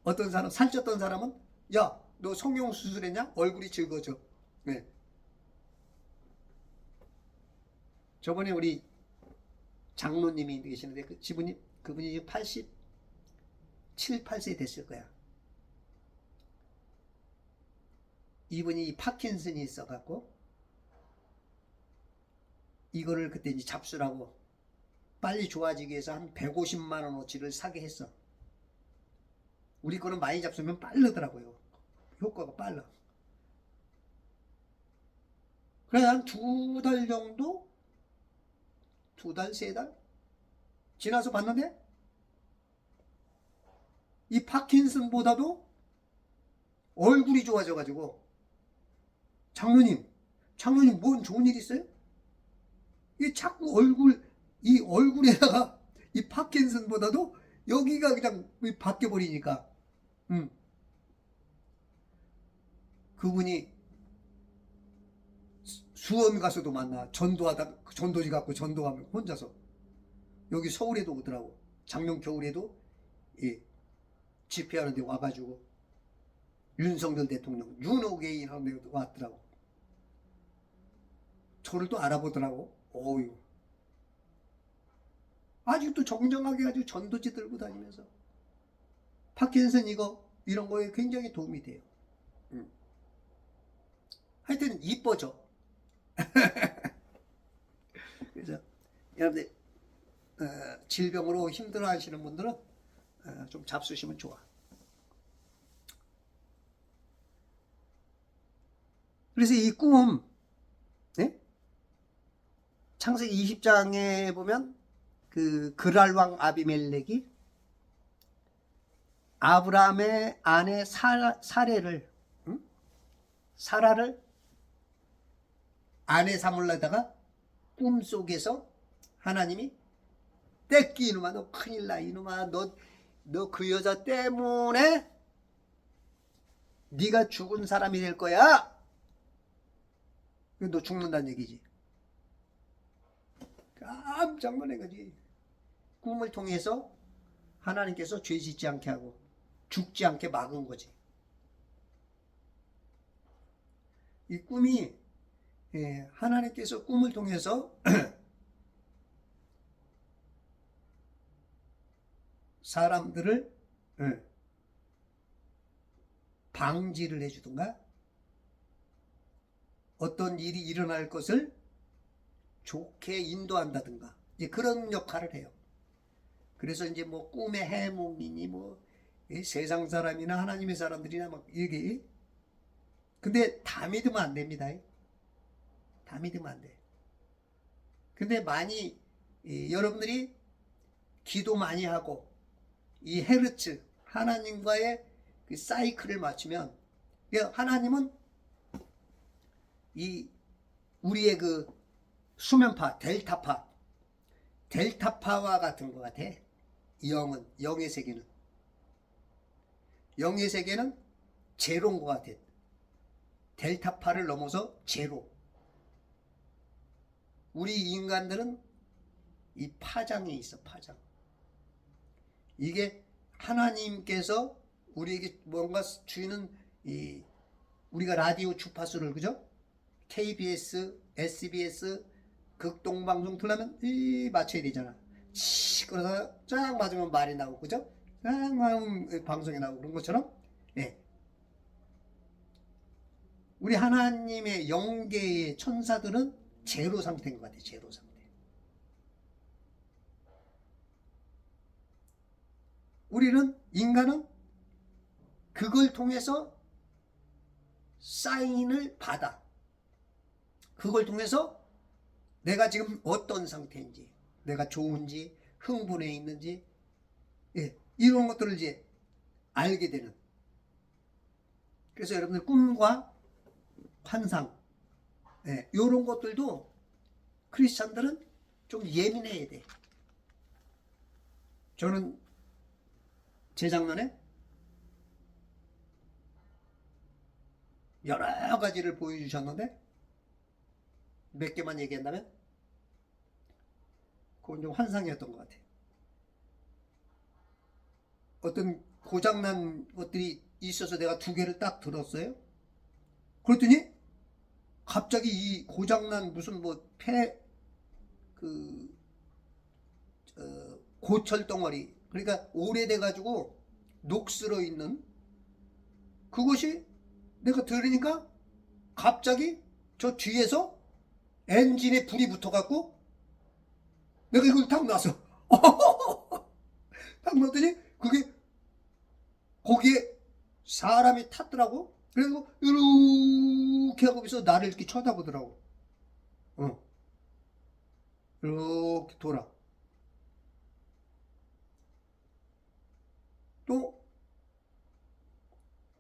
어떤 사람, 살쪘던 사람은, 야, 너 성형 수술했냐? 얼굴이 즐거워져. 저번에 우리 장로님이 계시는데, 그분이 지금 87, 8세 됐을 거야. 이분이 파킨슨이 있어갖고 이거를 그때 이제 잡수라고 빨리 좋아지기 위해서 한 150만 원어치를 사게 했어. 우리 거는 많이 잡수면 빠르더라고요. 효과가 빨라. 그래서 한 2달 정도? 2달, 3달? 지나서 봤는데 이 파킨슨보다도 얼굴이 좋아져가지고 장로님 뭔 좋은 일 있어요? 이 자꾸 이 얼굴에다가 이 파킨슨보다도 여기가 그냥 바뀌어버리니까 그분이 수원 가서도 만나. 전도지 갖고 전도하면 혼자서 여기 서울에도 오더라고. 작년 겨울에도 집회하는데 와가지고 윤석열 대통령 윤호개인 하는데 왔더라고. 저를 또 알아보더라고. 어유 아직도 정정하게 아주 전도지 들고 다니면서 파킨슨 이런 거에 굉장히 도움이 돼요. 하여튼 이뻐져. 그래서 여러분들 질병으로 힘들어하시는 분들은 좀 잡수시면 좋아. 그래서 이 꿈, 네? 창세기 20장에 보면 그 그랄 왕 아비멜렉이 아브라함의 아내 사라를 아내 삼으려다가 꿈속에서 하나님이 떼끼 이놈아 너 큰일 나 이놈아 너 그 여자 때문에 네가 죽은 사람이 될 거야. 너 죽는다는 얘기지. 깜짝 놀래가지. 꿈을 통해서 하나님께서 죄 짓지 않게 하고 죽지 않게 막은 거지. 이 꿈이 하나님께서 꿈을 통해서 사람들을 방지를 해주든가 어떤 일이 일어날 것을 좋게 인도한다든가 이제 그런 역할을 해요. 그래서 이제 뭐 꿈의 해몽이니 뭐 세상 사람이나 하나님의 사람들이나 막 이게 근데 다 믿으면 안 됩니다. 다 믿으면 안 돼. 근데 많이 여러분들이 기도 많이 하고 이 헤르츠 하나님과의 그 사이클을 맞추면 하나님은 이 우리의 그 수면파 델타파와 같은 것 같아. 영의 세계는 제로인 것 같아. 델타파를 넘어서 제로. 우리 인간들은 이 파장에 있어. 파장. 이게 하나님께서 우리에게 뭔가 주는 우리가 라디오 주파수를 그죠? KBS, SBS 극동방송 틀려면 맞춰야 되잖아. 그러다 쫙 맞으면 말이 나오고 그죠? 쫙 맞으면 방송에 나오고 그런 것처럼 우리 하나님의 영계의 천사들은 제로 상태인 것 같아요. 제로 상태. 인간은 그걸 통해서 사인을 받아. 그걸 통해서 내가 지금 어떤 상태인지, 내가 좋은지, 흥분해 있는지, 이런 것들을 이제 알게 되는. 그래서 여러분들 꿈과 환상, 이런 것들도 크리스찬들은 좀 예민해야 돼. 저는 재작년에 여러 가지를 보여주셨는데 몇 개만 얘기한다면 그건 좀 환상이었던 것 같아요. 어떤 고장난 것들이 있어서 내가 2개를 딱 들었어요. 그랬더니 갑자기 이 고장난 무슨 고철 덩어리, 그러니까 오래돼 가지고 녹슬어 있는 그것이 내가 들으니까 갑자기 저 뒤에서 엔진에 불이 붙어갖고 내가 이걸 탁 놨어. 탁 놨더니 그게 거기에 사람이 탔더라고. 그래서 이렇게 하고서 나를 이렇게 쳐다보더라고. 이렇게 돌아. 또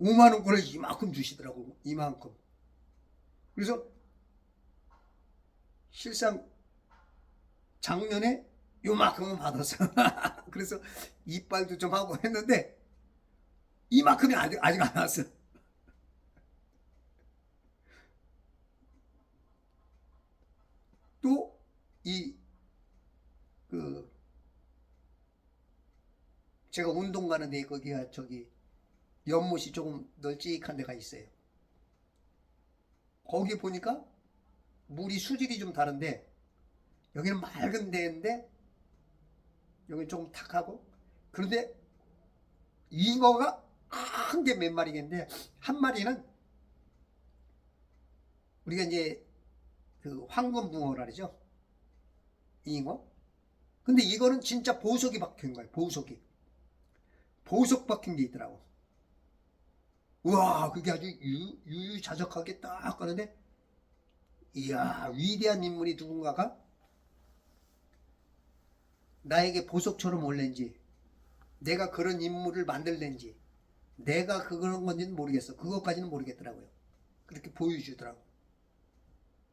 5만 원권을 이만큼 주시더라고. 이만큼. 그래서 실상 작년에 요만큼은 받았어. 그래서 이빨도 좀 하고 했는데 이만큼이 아직 안 왔어. 또 제가 운동 가는데 거기가 저기 연못이 조금 널찍한 데가 있어요. 거기 보니까 물이 수질이 좀 다른데 여기는 맑은 데인데 여기는 조금 탁하고, 그런데 잉어가 큰 게 몇 마리겠는데 한 마리는 우리가 이제 그 황금붕어라 그러죠. 잉어. 근데 이거는 진짜 보석이 박힌 거예요. 보석 박힌 게 있더라고. 우와, 그게 아주 유유자적하게 딱 가는데, 이야, 위대한 인물이 누군가가 나에게 보석처럼 올랜지, 내가 그런 인물을 만들는지, 내가 그런 건지는 모르겠어. 그것까지는 모르겠더라고요. 그렇게 보여주더라고.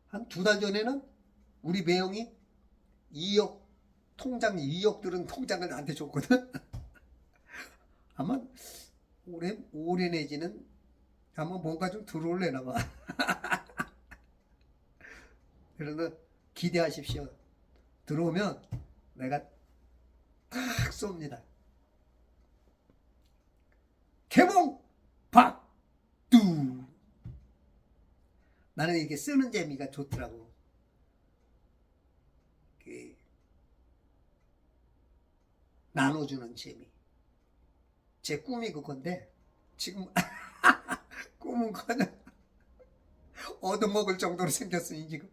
한 2달 전에는 우리 매형이 2억 통장, 2억 들은 통장을 나한테 줬거든. 아마 올해 내지는 아마 뭔가 좀 들어올래나 봐. 그래서 기대하십시오. 들어오면 내가 탁 쏩니다. 개봉 박두. 나는 이렇게 쓰는 재미가 좋더라고. 나눠주는 재미. 제 꿈이 그건데 지금 꿈은 그냥 얻어먹을 정도로 생겼으니 지금.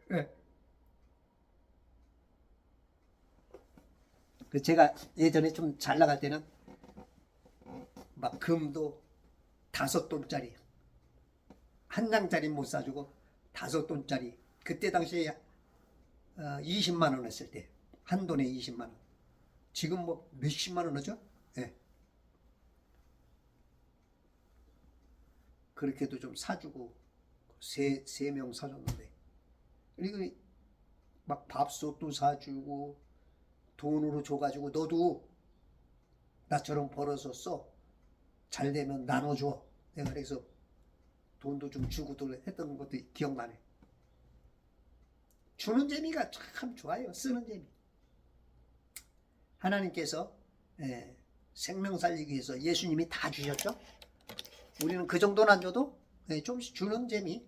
네. 제가 예전에 좀 잘 나갈 때는 막 금도 5돈짜리 한 장짜리 못 사주고 5돈짜리, 그때 당시에 20만 원 했을 때 한 돈에 20만 원. 지금 뭐 몇십만 원 하죠? 네. 그렇게도 좀 사주고 세 명 사줬는데, 그리고 막 밥솥도 사주고 돈으로 줘가지고 너도 나처럼 벌어서 써. 잘 되면 나눠줘. 내가 그래서 돈도 좀 주고도 했던 것도 기억나네. 주는 재미가 참 좋아요. 쓰는 재미. 하나님께서 생명 살리기 위해서 예수님이 다 주셨죠. 우리는 그 정도는 안 줘도 좀씩 주는 재미.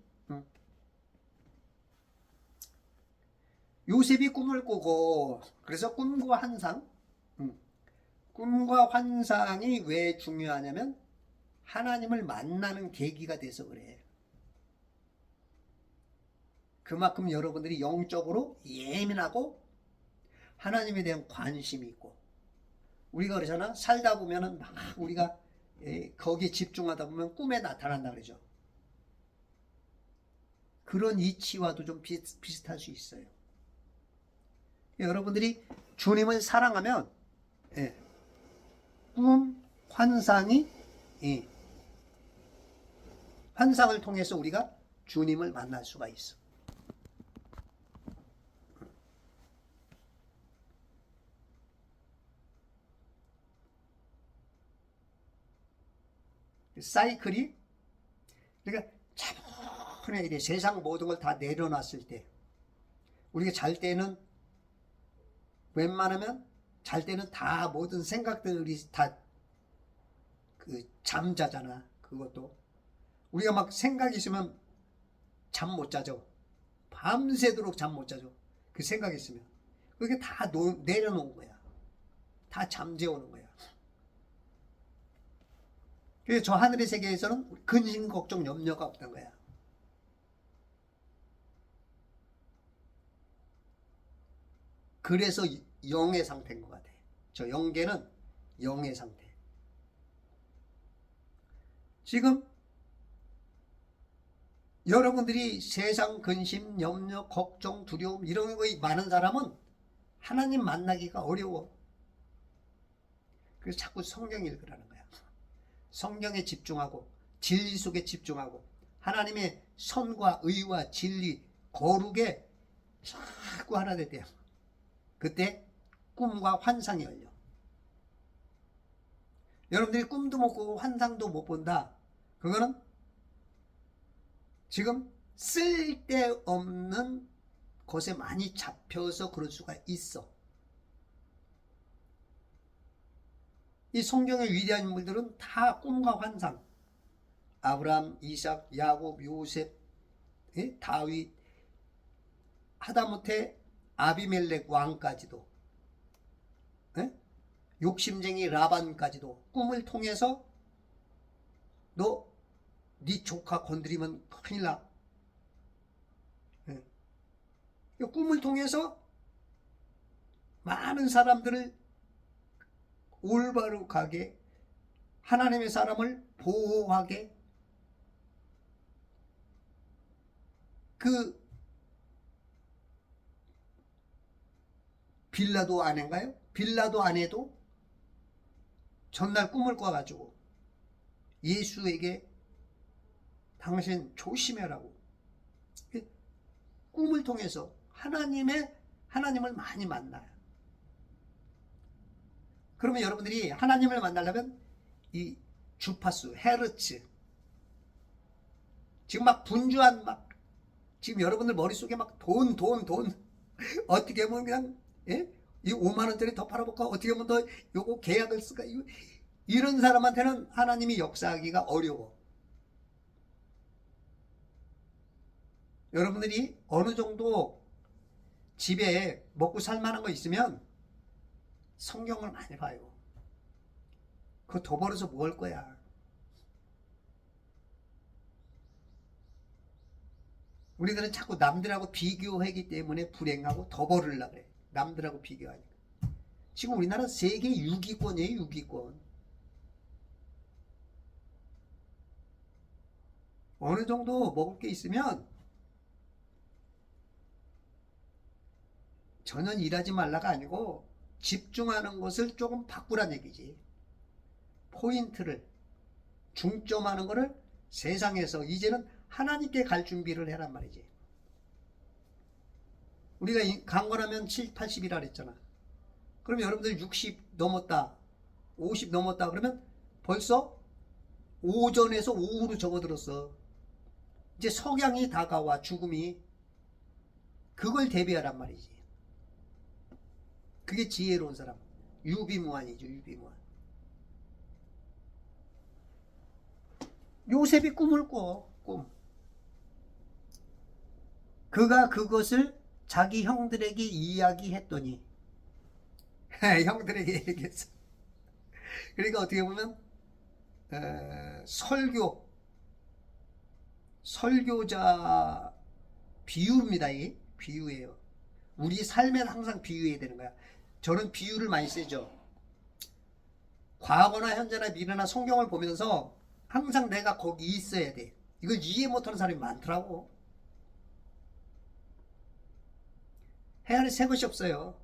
요셉이 꿈을 꾸고, 그래서 꿈과 환상, 꿈과 환상이 왜 중요하냐면 하나님을 만나는 계기가 돼서 그래. 그만큼 여러분들이 영적으로 예민하고 하나님에 대한 관심이 있고, 우리가 그러잖아. 살다 보면은 막 우리가 거기에 집중하다 보면 꿈에 나타난다 그러죠. 그런 이치와도 좀 비슷할 수 있어요. 여러분들이 주님을 사랑하면 꿈, 환상이 환상을 통해서 우리가 주님을 만날 수가 있어. 사이클이, 그러니까 차분하게 세상 모든 걸 다 내려놨을 때, 우리가 잘 때는 웬만하면 잘 때는 다 모든 생각들이 다 잠자잖아. 그것도 우리가 막 생각이 있으면 잠 못 자죠. 밤새도록 잠 못 자죠. 그 생각이 있으면 그게 다 내려놓은 거야. 다 잠재우는 거야. 그래서 저 하늘의 세계에서는 근심 걱정 염려가 없던 거야. 그래서 영의 상태인 것 같아. 저 영계는 영의 상태. 지금 여러분들이 세상 근심, 염려, 걱정, 두려움 이런 거 많은 사람은 하나님 만나기가 어려워. 그래서 자꾸 성경 읽으라는 거야. 성경에 집중하고 진리 속에 집중하고 하나님의 선과 의와 진리 거룩에 자꾸 하나 되대요. 그때 꿈과 환상이 열려. 여러분들이 꿈도 못 꾸고 환상도 못 본다. 그거는 지금 쓸데없는 것에 많이 잡혀서 그럴 수가 있어. 이 성경의 위대한 인물들은 다 꿈과 환상. 아브라함, 이삭, 야곱, 요셉, 다윗, 하다못해 아비멜렉 왕까지도, 욕심쟁이 라반까지도 꿈을 통해서 너 네 조카 건드리면 큰일 나. 꿈을 통해서 많은 사람들을 올바로 가게, 하나님의 사람을 보호하게, 그 빌라도 아내인가요? 빌라도 아내도 전날 꿈을 꿔가지고 예수에게 당신 조심해라고, 꿈을 통해서 하나님을 많이 만나요. 그러면 여러분들이 하나님을 만나려면 이 주파수, 헤르츠, 지금 막 분주한 지금 여러분들 머릿속에 막 돈 어떻게 하면 그냥 이 5만 원짜리 더 팔아볼까? 어떻게 하면 더 요거 계약을 쓸까? 이런 사람한테는 하나님이 역사하기가 어려워. 여러분들이 어느 정도 집에 먹고 살만한 거 있으면 성경을 많이 봐요. 그거 더 벌어서 뭐 할 거야? 우리들은 자꾸 남들하고 비교하기 때문에 불행하고 더 벌으려고 그래. 남들하고 비교하니까. 지금 우리나라 세계 6위권이에요. 6위권. 어느 정도 먹을 게 있으면 전혀 일하지 말라가 아니고 집중하는 것을 조금 바꾸란 얘기지. 포인트를, 중점하는 것을 세상에서 이제는 하나님께 갈 준비를 해란 말이지. 우리가 강건하면 7, 80이라 그랬잖아. 그럼 여러분들 60 넘었다, 50 넘었다 그러면 벌써 오전에서 오후로 접어들었어. 이제 석양이 다가와, 죽음이. 그걸 대비하란 말이지. 그게 지혜로운 사람. 유비무환이죠. 유비무환. 요셉이 꿈을 꿔. 꿈. 그가 그것을 자기 형들에게 이야기했더니 형들에게 얘기했어. 그러니까 어떻게 보면 설교자 비유입니다. 이 비유예요. 우리 삶에 항상 비유해야 되는 거야. 저는 비유를 많이 쓰죠. 과거나 현재나 미래나 성경을 보면서 항상 내가 거기 있어야 돼. 이걸 이해 못하는 사람이 많더라고. 헤아릴 새 것이 없어요.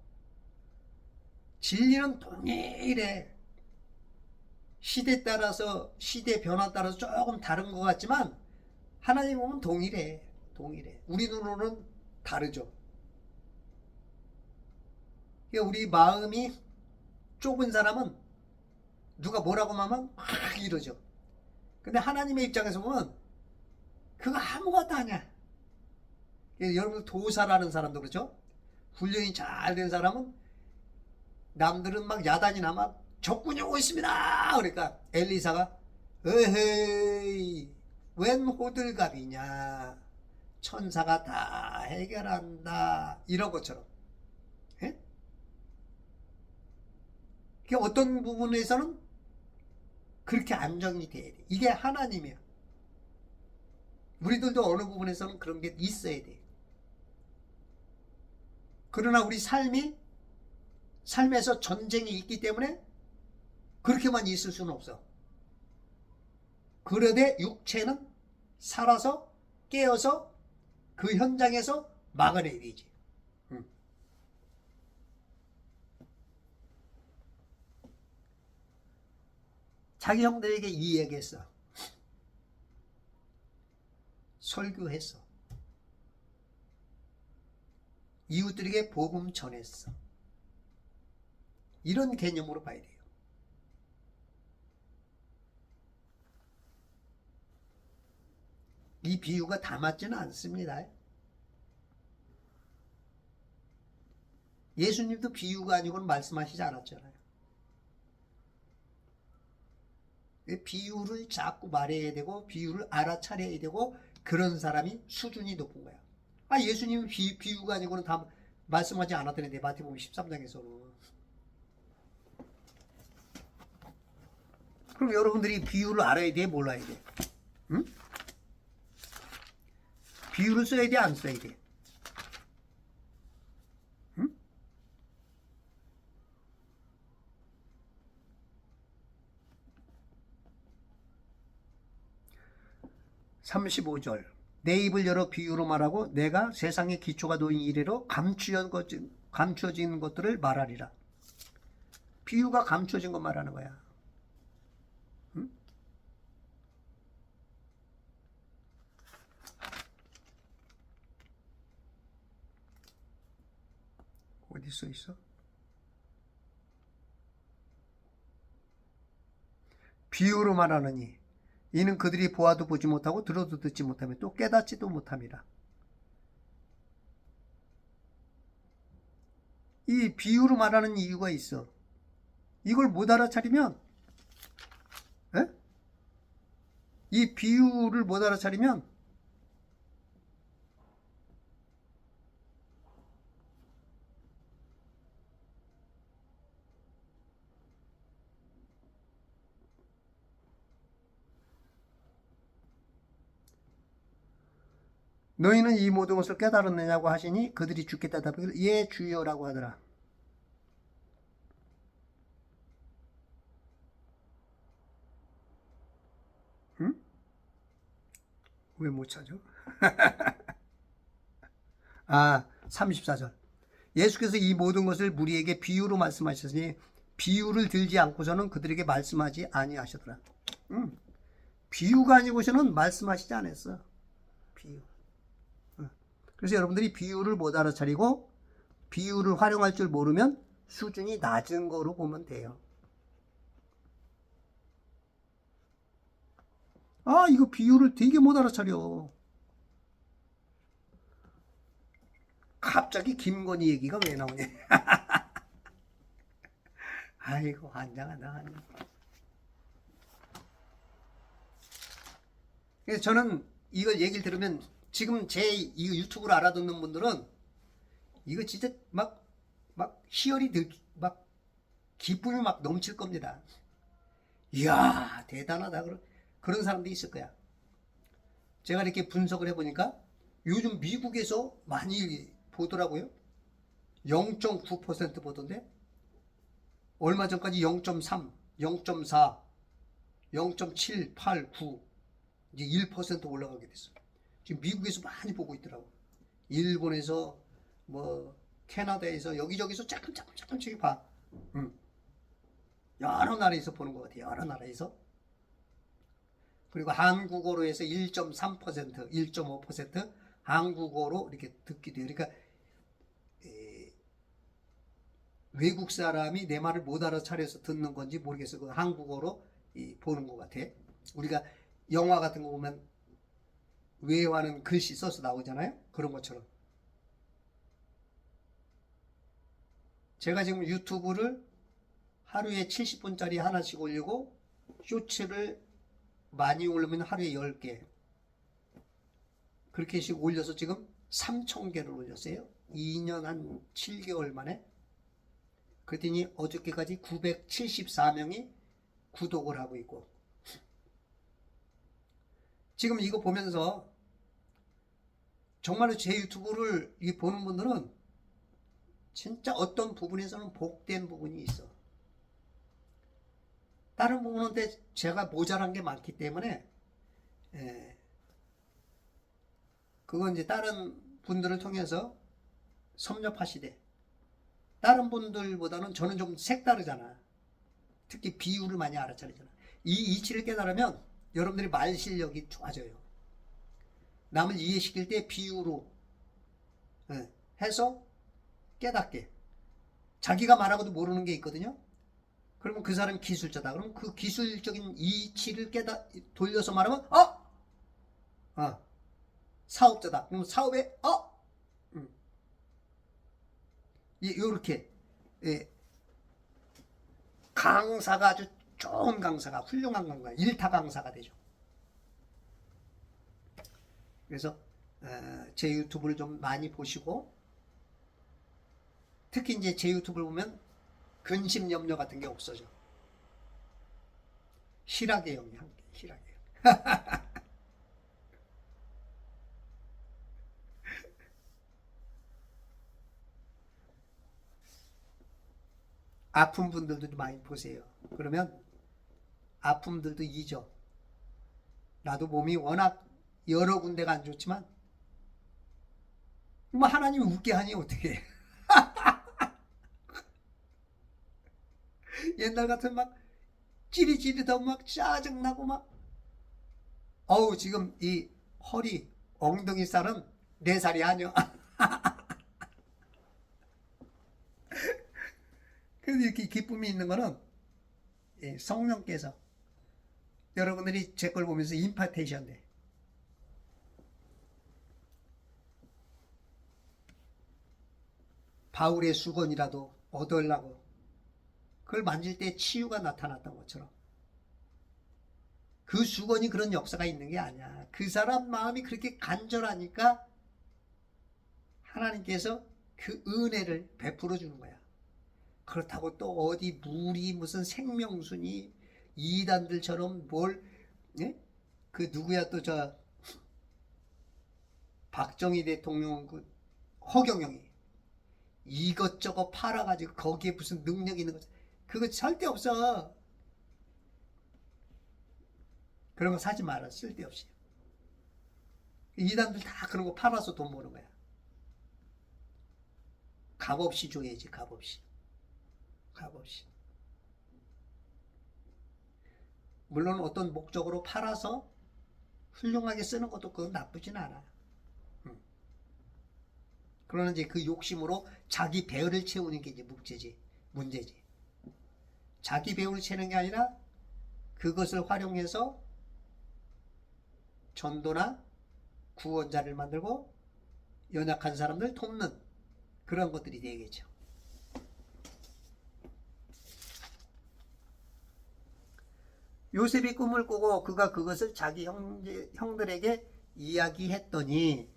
진리는 동일해. 시대 따라서, 시대 변화 따라서 조금 다른 것 같지만 하나님 보면 동일해. 동일해. 우리 눈으로는 다르죠. 우리 마음이 좁은 사람은 누가 뭐라고 하면 막 이러죠. 근데 하나님의 입장에서 보면 그거 아무것도 아니야. 여러분 도사라는 사람도 그렇죠. 훈련이 잘 된 사람은 남들은 막 야단이나 막 적군이 오고 있습니다. 그러니까 엘리사가 에헤이 웬 호들갑이냐, 천사가 다 해결한다, 이런 것처럼. 어떤 부분에서는 그렇게 안정이 돼야 돼. 이게 하나님이야. 우리들도 어느 부분에서는 그런 게 있어야 돼. 그러나 우리 삶에서 전쟁이 있기 때문에 그렇게만 있을 수는 없어. 그러되 육체는 살아서 깨어서 그 현장에서 막아내야 되지. 자기 형들에게 이 얘기했어. 설교했어. 이웃들에게 복음 전했어. 이런 개념으로 봐야 돼요. 이 비유가 다 맞지는 않습니다. 예수님도 비유가 아니고는 말씀하시지 않았잖아요. 비유를 자꾸 말해야 되고 비유를 알아차려야 되고 그런 사람이 수준이 높은 거야. 예수님은 비유가 아니고는 다 말씀하지 않았다는데 마태복음 13장에서는. 그럼 여러분들이 비유를 알아야 돼, 몰라야 돼? 응? 비유를 써야 돼, 안 써야 돼? 응? 35절. 내 입을 열어 비유로 말하고 내가 세상의 기초가 놓인 이래로 감추어진 것들을 말하리라. 비유가 감추어진 것 말하는 거야. 응? 어디 써 있어? 비유로 말하느니 이는 그들이 보아도 보지 못하고 들어도 듣지 못하며 또 깨닫지도 못함이라. 이 비유로 말하는 이유가 있어. 이걸 못 알아차리면, 이 비유를 못 알아차리면 너희는 이 모든 것을 깨달았느냐고 하시니 그들이 주께 대답하기를 예 주여라고 하더라. 응? 왜 못 찾아? 34절. 예수께서 이 모든 것을 무리에게 비유로 말씀하셨으니 비유를 들지 않고서는 그들에게 말씀하지 아니하시더라. 비유가 아니고서는 말씀하시지 않았어. 비유. 그래서 여러분들이 비유를 못 알아차리고 비유를 활용할 줄 모르면 수준이 낮은 거로 보면 돼요. 이거 비유를 되게 못 알아차려. 갑자기 김건희 얘기가 왜 나오냐. 아이고 환장하다. 그래서 저는 이걸 얘기를 들으면 지금 제 이 유튜브를 알아듣는 분들은 이거 진짜 막 희열이 막 기쁨이 막 넘칠 겁니다. 이야 대단하다 그런 사람도 있을 거야. 제가 이렇게 분석을 해보니까 요즘 미국에서 많이 보더라고요. 0.9% 보던데 얼마 전까지 0.3, 0.4, 0.789 이제 1% 올라가게 됐어요. 지금 미국에서 많이 보고 있더라고. 일본에서 캐나다에서 여기저기서 조금씩 봐. 여러 나라에서 보는 것 같아요. 여러 나라에서. 그리고 한국어로 해서 1.3%, 1.5% 한국어로 이렇게 듣기도 해요. 그러니까 외국 사람이 내 말을 못 알아차려서 듣는 건지 모르겠어. 그 한국어로 보는 것 같아. 우리가 영화 같은 거 보면 외화는 글씨 써서 나오잖아요. 그런 것처럼. 제가 지금 유튜브를 하루에 70분짜리 하나씩 올리고 쇼츠를 많이 올리면 하루에 10개 그렇게씩 올려서 지금 3,000개를 올렸어요. 2년 한 7개월 만에. 그랬더니 어저께까지 974명이 구독을 하고 있고 지금 이거 보면서 정말로 제 유튜브를 보는 분들은 진짜 어떤 부분에서는 복된 부분이 있어. 다른 부분은 제가 모자란 게 많기 때문에 그건 이제 다른 분들을 통해서 섭렵하시되, 다른 분들보다는 저는 좀 색다르잖아. 특히 비유를 많이 알아차리잖아. 이 이치를 깨달으면 여러분들이 말 실력이 좋아져요. 남을 이해시킬 때 비유로 해서 깨닫게. 자기가 말하고도 모르는 게 있거든요. 그러면 그 사람이 기술자다. 그러면 그 기술적인 이치를 돌려서 말하면 사업자다. 그럼 사업에 이렇게 강사가 아주 좋은 강사가, 훌륭한 강사, 일타 강사가 되죠. 그래서 제 유튜브를 좀 많이 보시고, 특히 이제 제 유튜브를 보면 근심 염려 같은 게 없어져. 희락의 영이 함께, 희락의 영. 아픈 분들도 많이 보세요. 그러면 아픔들도 잊어. 나도 몸이 워낙 여러 군데가 안 좋지만 뭐 하나님이 웃게 하니 어떻게. 옛날 같으면 막 찌릿찌릿하고 막 짜증나고 막 지금 이 허리 엉덩이 살은 4살이 아니야. 그래서 이렇게 기쁨이 있는 거는 성령께서 여러분들이 제 걸 보면서 임파테이션 돼. 바울의 수건이라도 얻으려고 그걸 만질 때 치유가 나타났던 것처럼, 그 수건이 그런 역사가 있는 게 아니야. 그 사람 마음이 그렇게 간절하니까 하나님께서 그 은혜를 베풀어 주는 거야. 그렇다고 또 어디 물이 무슨 생명수니 이단들처럼 그 누구야 또 저 박정희 대통령 그 허경영이 이것저것 팔아가지고 거기에 무슨 능력 있는 거, 그거 절대 없어. 그런 거 사지 마라. 쓸데없이. 이단들 다 그런 거 팔아서 돈 버는 거야. 값없이 줘야지. 값없이. 물론 어떤 목적으로 팔아서 훌륭하게 쓰는 것도 그건 나쁘진 않아. 그러나 이제 그 욕심으로 자기 배를 채우는 게 이제 문제지. 자기 배를 채우는 게 아니라 그것을 활용해서 전도나 구원자를 만들고 연약한 사람들 돕는 그런 것들이 되겠죠. 요셉이 꿈을 꾸고 그가 그것을 자기 형들에게 이야기했더니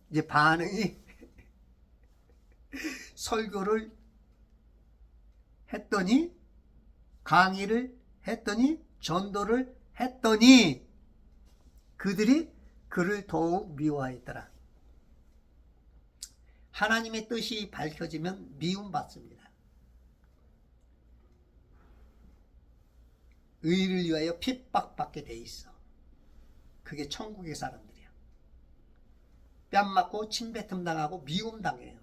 이제 반응이 설교를 했더니, 강의를 했더니, 전도를 했더니 그들이 그를 더욱 미워하였더라. 하나님의 뜻이 밝혀지면 미움받습니다. 의를 위하여 핍박받게 돼 있어. 그게 천국의 사람들이야. 뺨 맞고 침뱉음 당하고 미움 당해요.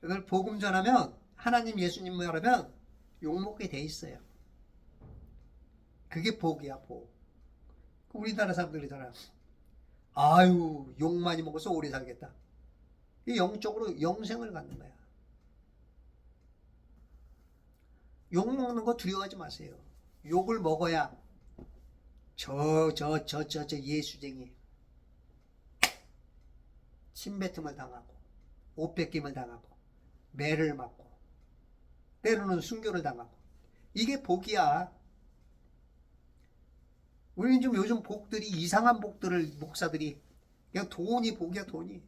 그걸 복음 전하면, 하나님 예수님 말하면 욕먹게 돼 있어요. 그게 복이야, 복. 우리나라 사람들이잖아. 아유, 욕 많이 먹어서 오래 살겠다. 영적으로 영생을 갖는 거야. 욕 먹는 거 두려워하지 마세요. 욕을 먹어야 저 예수쟁이 침뱉음을 당하고 옷 뺏김을 당하고 매를 맞고 때로는 순교를 당하고, 이게 복이야. 우리는 좀 요즘 복들이 이상한 복들을 목사들이 그냥 돈이 복이야. 돈이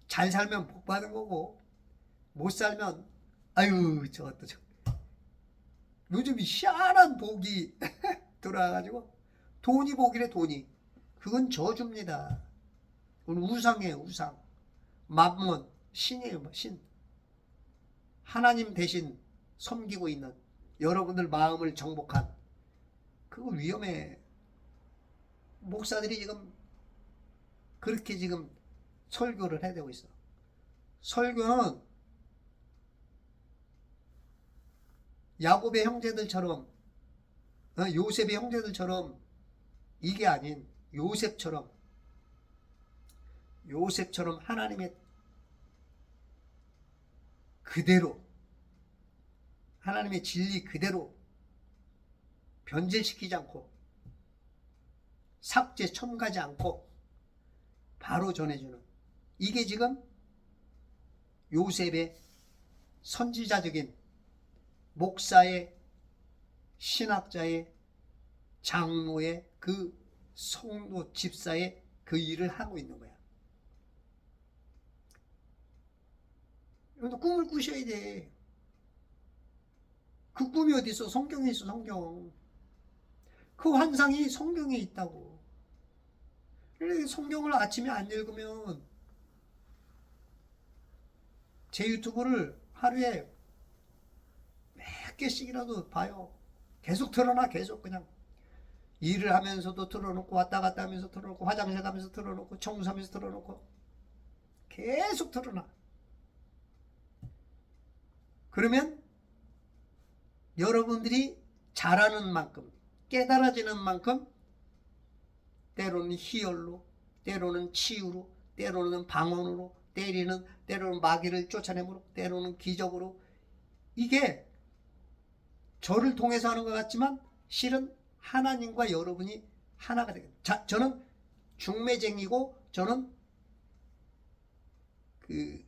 잘 살면 복 받은 거고 못 살면 아유 저것도 요즘 희한한 복이 들어와가지고 돈이 보기래 돈이. 그건 저주입니다. 그건 우상이에요. 우상. 맘몬. 신이에요. 신. 하나님 대신 섬기고 있는 여러분들 마음을 정복한, 그거 위험해. 목사들이 지금 그렇게 지금 설교를 해야 되고 있어. 설교는 야곱의 형제들처럼, 요셉의 형제들처럼, 이게 아닌 요셉처럼 하나님의 그대로, 하나님의 진리 그대로 변질시키지 않고 삭제 첨가지 않고 바로 전해주는, 이게 지금 요셉의 선지자적인, 목사의, 신학자의, 장로의, 그 성도 집사의 그 일을 하고 있는 거야. 여러분도 꿈을 꾸셔야 돼. 그 꿈이 어디 있어? 성경에 있어. 성경. 그 환상이 성경에 있다고. 성경을 아침에 안 읽으면, 제 유튜브를 하루에 몇 개씩이라도 봐요. 계속 틀어놔. 계속 그냥 일을 하면서도 틀어놓고, 왔다 갔다 하면서 틀어놓고, 화장실 가면서 틀어놓고, 청소하면서 틀어놓고, 계속 틀어놔. 그러면 여러분들이 잘하는 만큼, 깨달아지는 만큼, 때로는 희열로, 때로는 치유로, 때로는 방언으로, 때로는 마귀를 쫓아내므로, 때로는 기적으로, 이게 저를 통해서 하는 것 같지만 실은 하나님과 여러분이 하나가 되겠다. 저는 중매쟁이고, 저는 그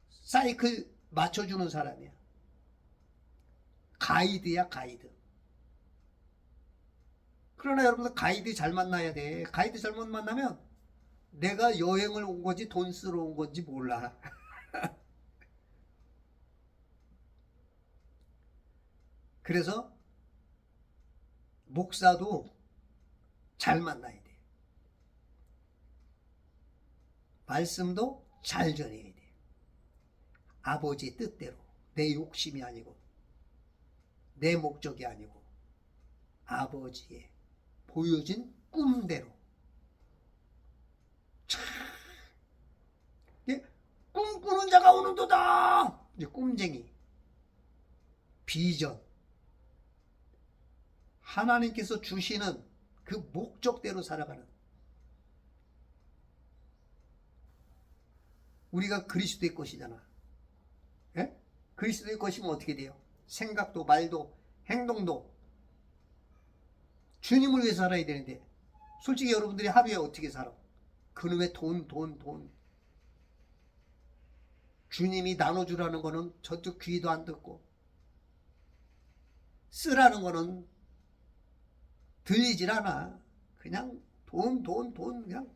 사이클 맞춰주는 사람이야. 가이드야, 가이드. 그러나 여러분들 가이드 잘 만나야 돼. 가이드 잘못 만나면 내가 여행을 온 건지 돈 쓰러 온 건지 몰라. 그래서 목사도 잘 만나야 돼. 말씀도 잘 전해야 돼. 아버지 뜻대로, 내 욕심이 아니고, 내 목적이 아니고, 아버지의 보여진 꿈대로. 참, 꿈꾸는 자가 오는도다. 이제 꿈쟁이, 비전, 하나님께서 주시는 그 목적대로 살아가는, 우리가 그리스도의 것이잖아. 예? 그리스도의 것이면 어떻게 돼요? 생각도, 말도, 행동도 주님을 위해 살아야 되는데, 솔직히 여러분들이 하루에 어떻게 살아? 그놈의 돈. 주님이 나눠주라는 거는 저쪽 귀도 안 듣고, 쓰라는 거는 들리질 않아. 그냥 돈, 그냥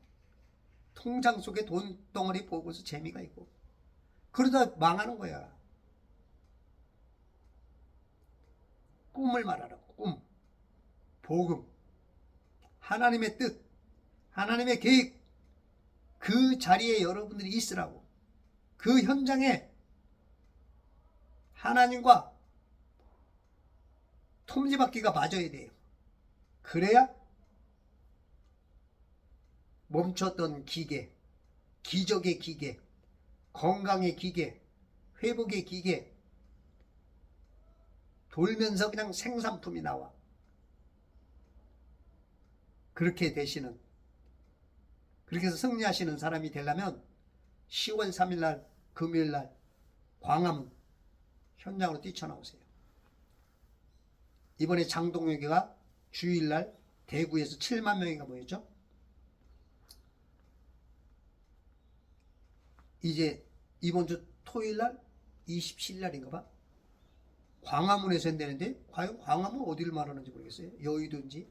통장 속에 돈 덩어리 보고서 재미가 있고, 그러다 망하는 거야. 꿈을 말하라고. 꿈, 복음, 하나님의 뜻, 하나님의 계획, 그 자리에 여러분들이 있으라고. 그 현장에 하나님과 톱니바퀴가 맞아야 돼요. 그래야 멈췄던 기계, 기적의 기계, 건강의 기계, 회복의 기계 돌면서 그냥 생산품이 나와. 그렇게 되시는, 그렇게 해서 승리하시는 사람이 되려면 10월 3일날 금요일날 광화문 현장으로 뛰쳐나오세요. 이번에 장동혁이가 주일날 대구에서 7만 명이가 모였죠. 이제 이번 주 토요일날 27일날인가 봐, 광화문에서 한다는데, 과연 광화문 어디를 말하는지 모르겠어요. 여의도인지.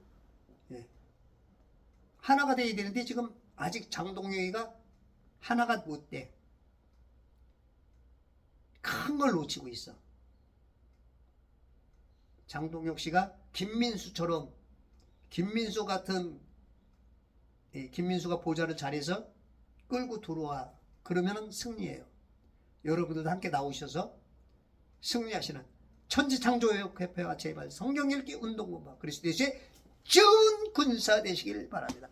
예. 하나가 돼야 되는데 지금 아직 장동혁이가 하나가 못 돼. 큰 걸 놓치고 있어. 장동혁 씨가 김민수처럼 김민수 같은 김민수가 보좌를 잘해서 끌고 들어와. 그러면은 승리예요. 여러분들도 함께 나오셔서 승리하시는 천지창조협회와 제발 성경 읽기 운동본부 그리스도 예수의 준 군사 되시길 바랍니다.